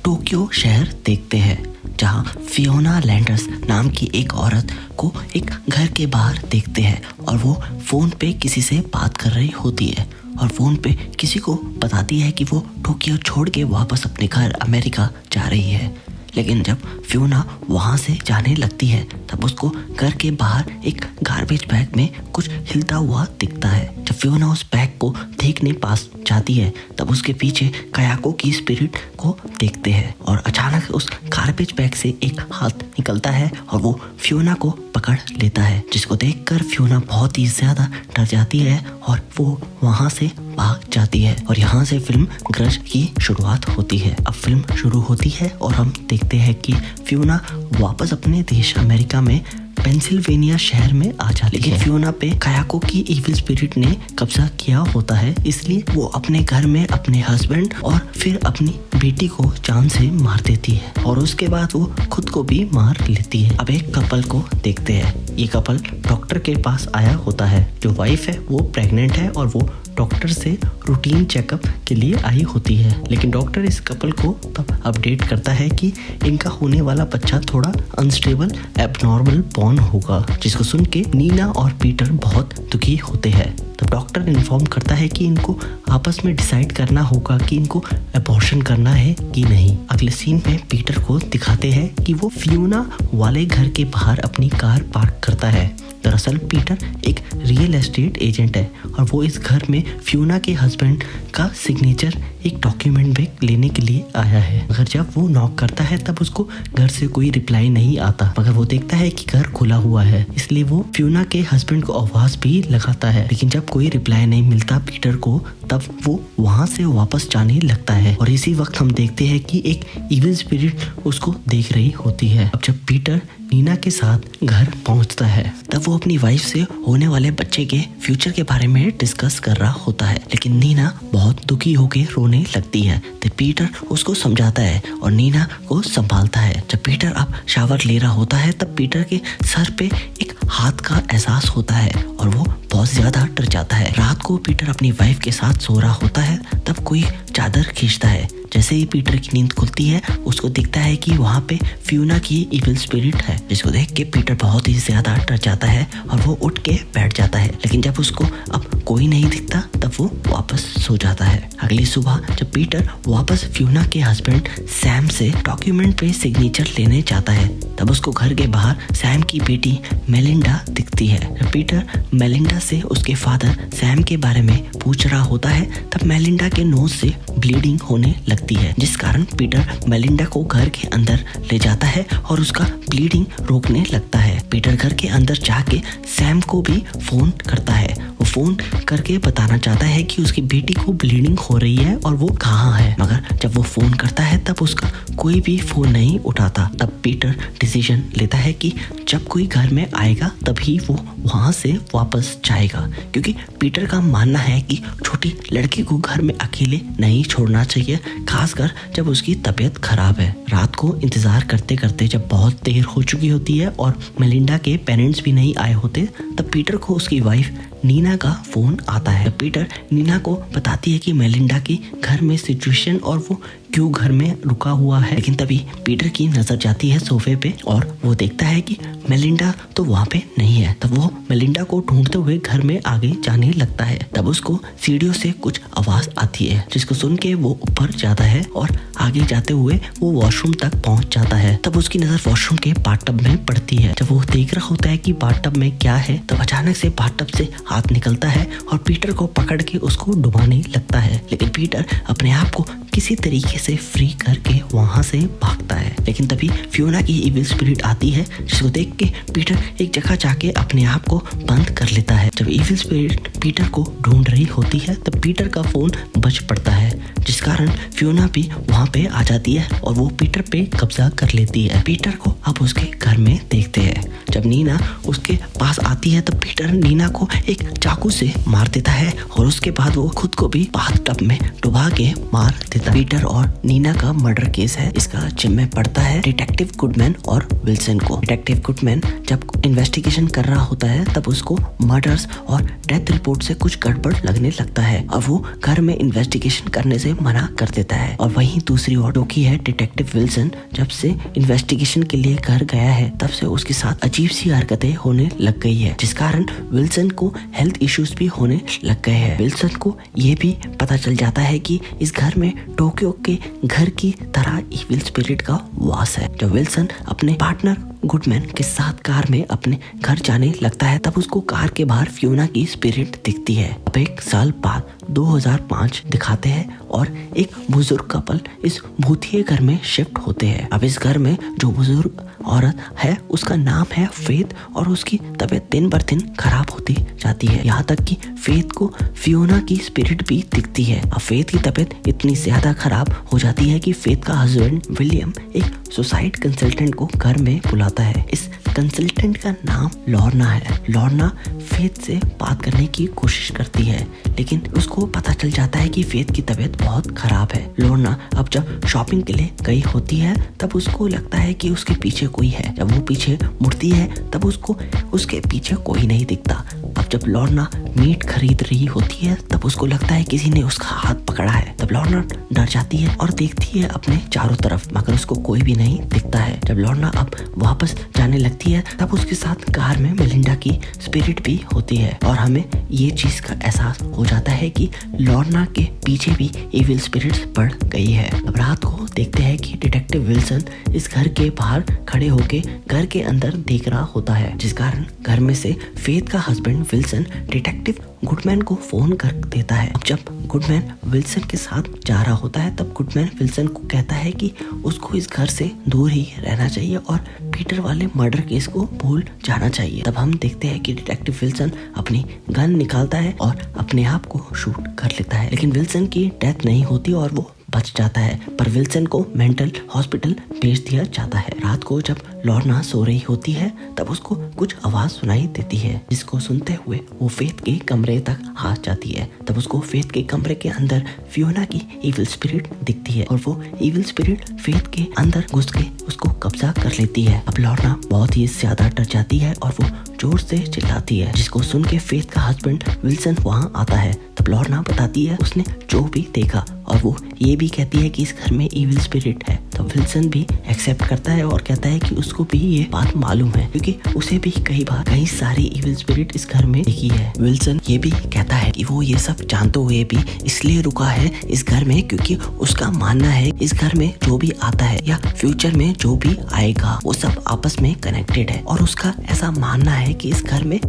टोक्यो शहर देखते हैं, जहाँ फियोना लैंडर्स नाम की एक औरत को एक घर के बाहर देखते हैं और वो फोन पे किसी से बात कर रही होती है और फोन पे किसी को बताती है कि वो टोक्यो छोड़ के वापस अपने घर अमेरिका जा रही है। लेकिन जब फियोना वहाँ से जाने लगती है तब उसको घर के बाहर एक गार्बेज बैग में कुछ हिलता हुआ दिखता है। जब फियोना उस बैग को देखने पास जाती है तब उसके पीछे कायाको की स्पिरिट को देखते हैं और अचानक उस गार्बेज बैग से एक हाथ निकलता है और वो फियोना को पकड़ लेता है, जिसको देखकर फियोना बहुत ही ज्यादा डर जाती है और वो वहाँ से भाग जाती है। और यहाँ से फिल्म ग्रज की शुरुआत होती है। अब फिल्म शुरू होती है और हम देखते हैं कि फियोना वापस अपने देश अमेरिका में पेंसिल्वेनिया शहर में आ जाती है। लेकिन फियोना पे कायाको की इविल स्पिरिट ने कब्जा किया होता है, इसलिए वो अपने घर में अपने हस्बैंड और फिर अपनी बेटी को जान से मार देती है और उसके बाद वो खुद को भी मार लेती है। अब एक कपल को देखते हैं। ये कपल डॉक्टर के पास आया होता है। जो वाइफ है वो प्रेग्नेंट है और वो डॉक्टर से रूटीन चेकअप के लिए आई होती है। लेकिन डॉक्टर इस कपल को तब अपडेट करता है कि इनका होने वाला बच्चा थोड़ा अनस्टेबल एबनॉर्मल बॉर्न होगा, जिसको सुन के नीना और पीटर बहुत दुखी होते हैं। तब डॉक्टर इन्फॉर्म करता है कि इनको आपस में डिसाइड करना होगा कि इनको अबॉर्शन करना है कि नहीं। अगले सीन में पीटर को दिखाते हैं कि वो फियोना वाले घर के बाहर अपनी कार पार्क करता है। दरअसल पीटर एक रियल एस्टेट एजेंट है और वो इस घर में फियोना के हस्बैंड का सिग्नेचर एक डॉक्यूमेंट में लेने के लिए आया है। मगर जब वो नॉक करता है तब उसको घर से कोई रिप्लाई नहीं आता, मगर वो देखता है कि घर खुला हुआ है, इसलिए वो फियोना के हस्बैंड को आवाज भी लगाता है। लेकिन जब कोई रिप्लाई नहीं मिलता पीटर को तब वो वहाँ से वापस जाने लगता है और इसी वक्त हम देखते हैं कि एक इविल स्पिरिट उसको देख रही होती है। अब जब पीटर नीना के साथ घर पहुंचता है तब वो अपनी वाइफ से होने वाले बच्चे के फ्यूचर के बारे में डिस्कस कर रहा होता है। लेकिन नीना बहुत दुखी होकर रोने लगती है तो पीटर उसको समझाता है और नीना को संभालता है। जब पीटर अब शावर ले रहा होता है तब पीटर के सर पे एक हाथ का एहसास होता है और वो बहुत ज्यादा डर जाता है। रात को पीटर अपनी वाइफ के साथ सो रहा होता है तब कोई चादर खींचता है। जैसे ही पीटर की नींद खुलती है उसको दिखता है कि वहाँ पे फियोना की इविल स्पिरिट है, जिसको देख के पीटर बहुत ही ज्यादा डर जाता है और वो उठ के बैठ जाता है। लेकिन जब उसको अब कोई नहीं दिखता तब वो वापस सो जाता है। अगली सुबह जब पीटर वापस फियोना के हस्बैंड सैम से डॉक्यूमेंट पे सिग्नेचर लेने जाता है तब उसको घर के बाहर सैम की बेटी मेलिंडा दिखती है। जब पीटर मेलिंडा से उसके फादर सैम के बारे में पूछ रहा होता है तब मेलिंडा के नोज से ब्लीडिंग होने लगती है, जिस कारण पीटर मेलिंडा को घर के अंदर ले जाता है और उसका ब्लीडिंग रोकने लगता है। पीटर घर के अंदर जाके सैम को भी फोन करता है। वो फोन करके बताना चाहता है कि उसकी बेटी को ब्लीडिंग हो रही है और वो कहाँ है, मगर जब वो फोन करता है तब उसका कोई भी फोन नहीं उठाता। तब पीटर डिसीजन लेता है कि जब कोई घर में आएगा तभी वो वहां से वापस जाएगा, क्योंकि पीटर का मानना है कि छोटी लड़की को घर में अकेले नहीं छोड़ना चाहिए, खासकर जब उसकी तबीयत खराब है। रात को इंतजार करते करते जब बहुत देर हो चुकी होती है और मेलिंडा के पेरेंट्स भी नहीं आए होते तब पीटर को उसकी वाइफ नीना का फोन आता है। पीटर नीना को बताती है कि मेलिंडा की घर में सिचुएशन और वो क्यों घर में रुका हुआ है। लेकिन तभी पीटर की नजर जाती है सोफे पे और वो देखता है कि मेलिंडा तो वहाँ पे नहीं है। तब वो मेलिंडा को ढूंढते हुए घर में आगे जाने लगता है। तब उसको सीढ़ियों से कुछ आवाज आती है, जिसको सुन के वो ऊपर जाता है और आगे जाते हुए वो वॉशरूम तक पहुंच जाता है। तब उसकी नजर वॉशरूम के बाथटब में पड़ती है। जब वो देख रहा होता है कि बाथटब में क्या है तब अचानक से बाथटब से हाथ निकलता है और पीटर को पकड़ के उसको डुबाने लगता है। लेकिन पीटर अपने आप को किसी तरीके से फ्री करके वहां से भागता है। लेकिन तभी फियोना की इविल स्पिरिट आती है, जिसको देख के पीटर एक जगह जाके अपने आप को बंद कर लेता है। जब इविल स्पिरिट पीटर को ढूंढ रही होती है तब पीटर का फोन बज पड़ता है, जिस कारण फियोना भी वहां पे आ जाती है और वो पीटर पे कब्जा कर लेती है। पीटर को अब उसके घर में देखते हैं। जब नीना उसके पास आती है तब पीटर नीना को एक चाकू से मार देता है और उसके बाद वो खुद को भी बाथटब में डुबा के मार देता है। पीटर और नीना का मर्डर केस है, इसका जिम्मे पड़ता है डिटेक्टिव गुडमैन और विल्सन को। डिटेक्टिव गुडमैन जब इन्वेस्टिगेशन कर रहा होता है तब उसको मर्डर्स और डेथ रिपोर्ट से कुछ गड़बड़ लगने लगता है और वो घर में इन्वेस्टिगेशन करने से मना कर देता है। और वहीं दूसरी ओर टोकी है डिटेक्टिव विल्सन, जब से इन्वेस्टिगेशन के लिए घर गया है तब से उसके साथ अजीब सी हरकतें होने लग गई है, जिस कारण विल्सन को हेल्थ इश्यूज भी होने लग गए हैं। विल्सन को ये भी पता चल जाता है कि इस घर में टोक्यो के घर की तरह इविल स्पिरिट का वास है। जब विल्सन अपने पार्टनर गुडमैन के साथ कार में अपने घर जाने लगता है तब उसको कार के बाहर फियोना की स्पिरिट दिखती है। अब एक साल बाद 2005 दिखाते हैं और एक बुजुर्ग कपल इस भूतिये घर में शिफ्ट होते हैं। अब इस घर में जो बुजुर्ग औरत है उसका नाम है फेथ और उसकी तबीयत दिन बर दिन खराब होती जाती है, यहाँ तक कि फेथ को फियोना की स्पिरिट भी दिखती है। अब फेथ की तबीयत इतनी ज्यादा खराब हो जाती है कि फेथ का हस्बैंड विलियम एक सुसाइड कंसल्टेंट को घर में बुलाता है। इस कंसल्टेंट का नाम लॉर्ना है। लॉर्ना फेथ से बात करने की कोशिश करती है लेकिन उसको पता चल जाता है कि फेथ की तबीयत बहुत खराब है। लॉर्ना अब जब शॉपिंग के लिए गई होती है तब उसको लगता है कि उसके पीछे कोई है। जब वो पीछे मुड़ती है तब उसको उसके पीछे कोई नहीं दिखता। अब जब लॉर्ना मीट खरीद रही होती है तब उसको लगता है किसी ने उसका हाथ पकड़ा है। तब लॉर्ना डर जाती है और देखती है अपने चारों तरफ, मगर उसको कोई भी नहीं दिखता है। जब लॉर्ना अब वापस जाने लगती है तब उसके साथ कार में मेलिंडा की स्पिरिट भी होती है और हमें ये चीज का एहसास हो जाता है कि लॉर्ना के पीछे भी इविल स्पिरिट्स पड़ गई है। अब रात को देखते हैं कि डिटेक्टिव विल्सन इस घर के बाहर खड़े होके घर के अंदर देख रहा होता है, जिस कारण घर में से फेथ का हस्बैंड विल्सन डिटेक्टिव गुडमैन को फोन कर देता है। अब जब गुडमैन विल्सन के साथ जा रहा होता है तब गुडमैन विल्सन को कहता है कि उसको इस घर से दूर ही रहना चाहिए और पीटर वाले मर्डर केस को भूल जाना चाहिए। तब हम देखते हैं कि डिटेक्टिव विल्सन अपनी गन निकालता है और अपने आप को शूट कर लेता है, लेकिन विल्सन की डेथ नहीं होती और वो बच जाता है, पर विल्सन को मेंटल हॉस्पिटल भेज दिया जाता है। रात को जब लॉर्ना सो रही होती है तब उसको कुछ आवाज सुनाई देती है, जिसको सुनते हुए वो फेथ के कमरे तक आ जाती है। तब उसको फेथ के कमरे के अंदर फियोना की इविल स्पिरिट दिखती है और वो इविल स्पिरिट फेथ के अंदर घुस के उसको कब्जा कर लेती है। अब लॉर्ना बहुत ही ज्यादा डर जाती है और वो जोर से चिल्लाती है, जिसको सुन के फेथ का हस्बैंड विल्सन वहाँ आता है। तब लॉर्ना बताती है उसने जो भी देखा और वो ये भी कहती है कि इस घर में इविल स्पिरिट है। तो विल्सन भी एक्सेप्ट करता है और कहता है कि उसको भी ये बात मालूम है क्योंकि उसे भी कई सारी इविल स्पिरिट इस घर में देखी है। विल्सन ये भी कहता है कि वो ये सब जानते हुए भी इसलिए रुका है इस घर में क्योंकि उसका मानना है इस घर में जो भी आता है या फ्यूचर में जो भी आएगा वो सब आपस में कनेक्टेड है और उसका ऐसा मानना है कि इस घर में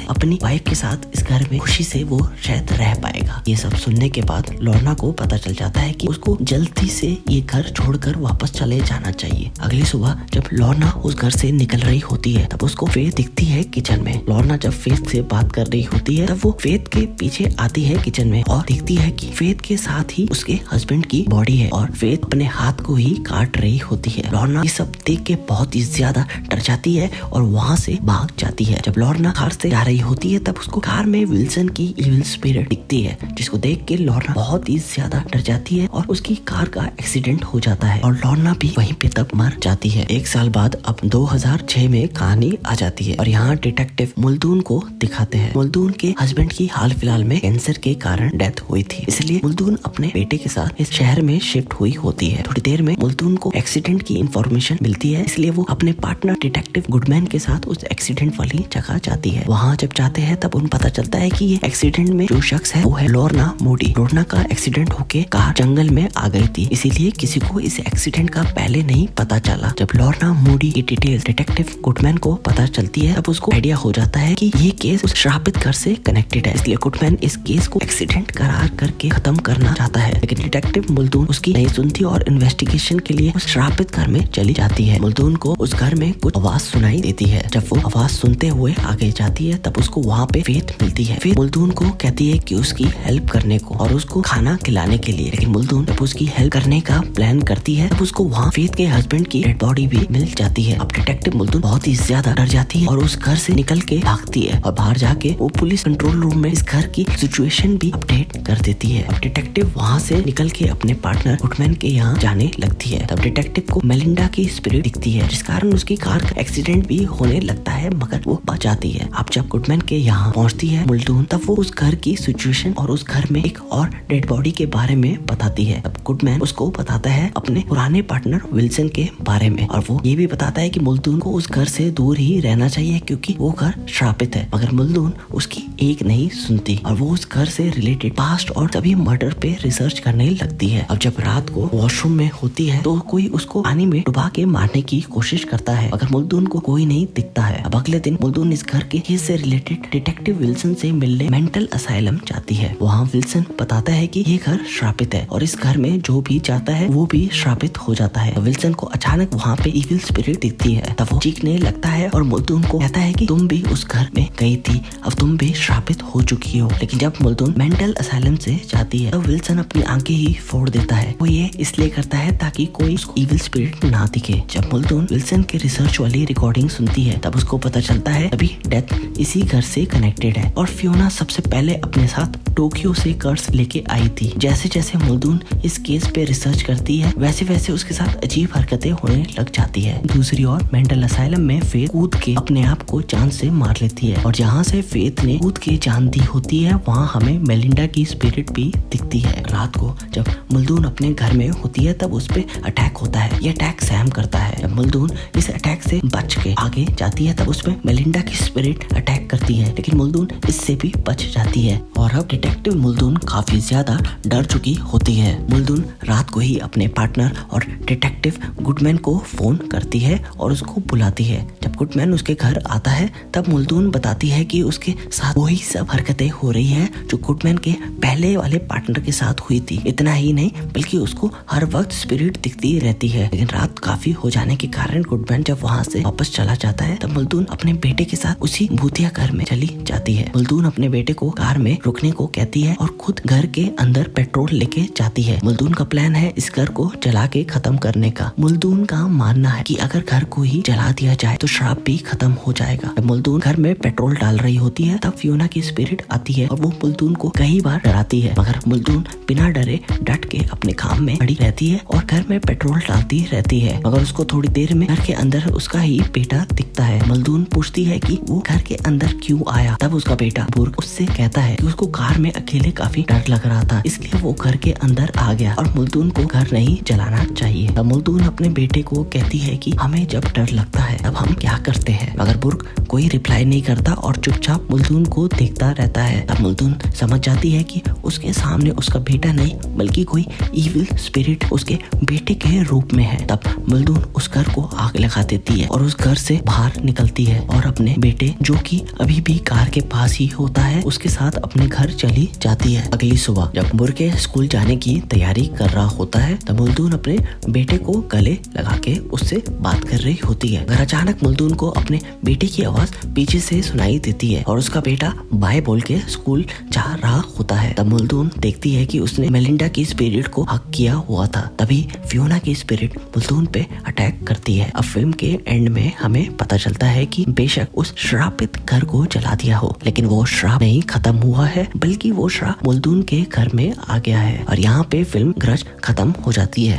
अपनी वाइफ के साथ इस घर में खुशी से वो शायद रह पाएगा। ये सब सुनने के बाद लॉर्ना को पता चल जाता है कि उसको जल्दी से ये घर छोड़कर वापस चले जाना चाहिए। अगली सुबह जब लॉर्ना उस घर से निकल रही होती है तब उसको फेथ दिखती है किचन में। लॉर्ना जब फेथ से बात कर रही होती है तब वो फेथ के पीछे आती है किचन में और देखती है कि फेथ के साथ ही उसके हस्बैंड की बॉडी है और फेथ अपने हाथ को ही काट रही होती है। लॉर्ना ये सब देख के बहुत ही ज्यादा डर जाती है और वहाँ से भाग जाती है। जब लॉर्ना कार से जा रही होती है तब उसको कार में विल्सन की इविल स्पिरिट दिखती है, जिसको देख के लॉर्ना बहुत ही ज्यादा डर जाती है और उसकी कार का एक्सीडेंट हो जाता है और लॉर्ना भी वहीं पे तब मर जाती है। एक साल बाद अब 2006 में कहानी आ जाती है और यहाँ डिटेक्टिव मुल्दून को दिखाते हैं। मुल्दून के हस्बैंड की हाल फिलहाल में कैंसर के कारण डेथ हुई थी, इसलिए मुल्दून अपने बेटे के साथ इस शहर में शिफ्ट हुई होती है। थोड़ी देर में मुल्दून को एक्सीडेंट की इंफॉर्मेशन मिलती है, इसलिए वो अपने पार्टनर डिटेक्टिव गुडमैन के साथ उस एक्सीडेंट वाली जगह जाती है। वहाँ जब जाते हैं तब उन्हें पता चलता है कि ये एक्सीडेंट में जो शख्स है वो है लॉर्ना मूडी। लॉर्ना का एक्सीडेंट होके कार जंगल में आ गई थी, इसीलिए किसी को इस एक्सीडेंट का पहले नहीं पता चला। जब लॉर्ना मूडी की डिटेल डिटेक्टिव गुडमैन को पता चलती है तब उसको आइडिया हो जाता है कि ये केस उस श्रापित घर से कनेक्टेड है, इसलिए गुडमैन इस केस को एक्सीडेंट करार करके खत्म करना चाहता है। लेकिन डिटेक्टिव मुल्दून उसकी नहीं सुनती और इन्वेस्टिगेशन के लिए उस श्रापित घर में चली जाती है। मुल्दून को उस घर में कुछ आवाज सुनाई देती है। जब वो आवाज सुनते हुए आगे जाती है तब तब उसको वहाँ पे फेथ मिलती है। फेथ मुल्दून को कहती है कि उसकी हेल्प करने को और उसको खाना खिलाने के लिए, लेकिन मुल्दून जब उसकी हेल्प करने का प्लान करती है तब उसको वहाँ फेथ के हस्बैंड की डेड बॉडी भी मिल जाती है। अब डिटेक्टिव मुल्दून बहुत ही ज्यादा डर जाती है और उस घर से निकल के भागती है और बाहर जाके वो पुलिस कंट्रोल रूम में इस घर की सिचुएशन भी अपडेट कर देती है। अब डिटेक्टिव वहाँ से निकल के अपने पार्टनर गुडमैन के यहाँ जाने लगती है। तब डिटेक्टिव को मेलिंडा की स्पिरिट दिखती है, जिस कारण उसकी कार का एक्सीडेंट भी होने लगता है, मगर वो बच जाती है। अब जब गुडमैन के यहाँ पहुँचती है मुल्दून, तब वो उस घर की सिचुएशन और उस घर में एक और डेड बॉडी के बारे में बताती है। तब गुडमैन उसको बताता है अपने पुराने पार्टनर विल्सन के बारे में और वो ये भी बताता है कि मुल्दून को उस घर से दूर ही रहना चाहिए क्योंकि वो घर श्रापित है। मगर मुल्दून उसकी एक नहीं सुनती और वो उस घर से रिलेटेड पास्ट और सभी मर्डर पे रिसर्च करने लगती है। अब जब रात को वॉशरूम में होती है तो कोई उसको पानी में डुबा के मारने की कोशिश करता है, मगर मुल्दून को कोई नहीं दिखता है। अब अगले दिन मुल्दून इस घर के केस से रिलेटेड डिटेक्टिव विल्सन से मिलने मेंटल असाइलम जाती है। वहाँ विल्सन बताता है कि ये घर श्रापित है और इस घर में जो भी जाता है वो भी श्रापित हो जाता है। विल्सन को अचानक वहाँ पे इविल स्पिरिट दिखती है, तब वो चीखने लगता है और मुल्दून को कहता है कि तुम भी उस घर में गई थी, अब तुम भी श्रापित हो चुकी हो। लेकिन जब मुल्दून मेंटल असाइलम से जाती है तो विल्सन अपनी आंखें ही फोड़ देता है। वो ये इसलिए करता है ताकि कोई उसको इविल स्पिरिट ना दिखे। जब मुल्दून विल्सन के रिसर्च वाली रिकॉर्डिंग सुनती है तब उसको पता चलता है अभी डेथ इसी घर से कनेक्टेड है और फियोना सबसे पहले अपने साथ टोक्यो से कर्स लेके आई थी। जैसे जैसे मुल्दून इस केस पे रिसर्च करती है वैसे वैसे उसके साथ अजीब हरकतें होने लग जाती है। दूसरी ओर मेंटल असाइलम में फेथ कूद के अपने आप को जान से मार लेती है और जहाँ से फेथ ने कूद के जान दी होती है वहाँ हमें मेलिंडा की स्पिरिट भी दिखती है। रात को जब मुल्दून अपने घर में होती है तब उस पे अटैक होता है। ये अटैक सैम करता है। जब मुल्दून इस अटैक से बच के आगे जाती है तब उसमें मेलिंडा की स्पिरिट अटैक करती है, लेकिन मुल्दून इससे भी बच जाती है और अब डिटेक्टिव मुल्दून काफी ज्यादा डर चुकी होती है। मुल्दून रात को ही अपने पार्टनर और डिटेक्टिव गुडमैन को फोन करती है और उसको बुलाती है। जब गुडमैन उसके घर आता है तब मुल्दून बताती है कि उसके साथ वही सब हरकतें हो रही है जो गुडमैन के पहले वाले पार्टनर के साथ हुई थी। इतना ही नहीं बल्कि उसको हर वक्त स्पिरिट दिखती रहती है। लेकिन रात काफी हो जाने के कारण गुडमैन जब वहाँ से वापस चला जाता है तब मुल्दून अपने बेटे के साथ उसी भूतिया घर में चली जाती है। मुल्दून अपने बेटे को कार में रुकने को कहती है और खुद घर के अंदर पेट्रोल लेके जाती है। मुल्दून का प्लान है इस घर को जला के खत्म करने का। मुल्दून का मानना है कि अगर घर को ही जला दिया जाए तो श्राप भी खत्म हो जाएगा। जब मुल्दून घर में पेट्रोल डाल रही होती है तब फियोना की स्पिरिट आती है और वो मुल्दून को कई बार डराती है, मगर मुल्दून बिना डरे डट के अपने काम में खड़ी रहती है और घर में पेट्रोल डालती रहती है। मगर उसको थोड़ी देर में घर के अंदर उसका ही बेटा दिखता है। मुल्दून पूछती है कि वो घर के अंदर क्यों आया, तब उसका बेटा बुर्ग उससे कहता है कि उसको कार में अकेले काफी डर लग रहा था इसलिए वो घर के अंदर आ गया और मुल्दून को घर नहीं जलाना चाहिए। तब मुल्दून अपने बेटे को कहती है कि हमें जब डर लगता है तब हम क्या करते हैं, मगर बुर्ग कोई रिप्लाई नहीं करता और चुपचाप मुल्दून को देखता रहता है। तब मुल्दून समझ जाती है कि उसके सामने उसका बेटा नहीं बल्कि कोई इविल स्पिरिट उसके बेटे के रूप में है। तब मुल्दून उस घर को आग लगा देती है और उस घर से बाहर निकलती है और अपने बेटे जो कि अभी भी कार के पास ही होता है उसके साथ अपने घर चली जाती है। अगली सुबह जब बुर्ग स्कूल जाने की तैयारी कर रहा होता है तब मुल्दून अपने बेटे को गले लगा के उससे बात कर रही होती है, मगर अचानक मुल्दून को अपने बेटे की आवाज पीछे से सुनाई देती है और उसका बेटा बाय बोल के स्कूल जा रहा होता है। तब मुल्दून देखती है कि उसने मेलिंडा की स्पिरिट को हक किया हुआ था। तभी फियोना की स्पिरिट मुल्दून पे अटैक करती है। अब फिल्म के एंड में हमें पता चलता है कि बेशक उस श्रापित घर को जला दिया हो लेकिन वो श्राप नहीं खत्म हुआ है बल्कि वो श्राप मुल्दून के घर में आ गया है और यहाँ पे फिल्म ग्रज खत्म हो जाती है।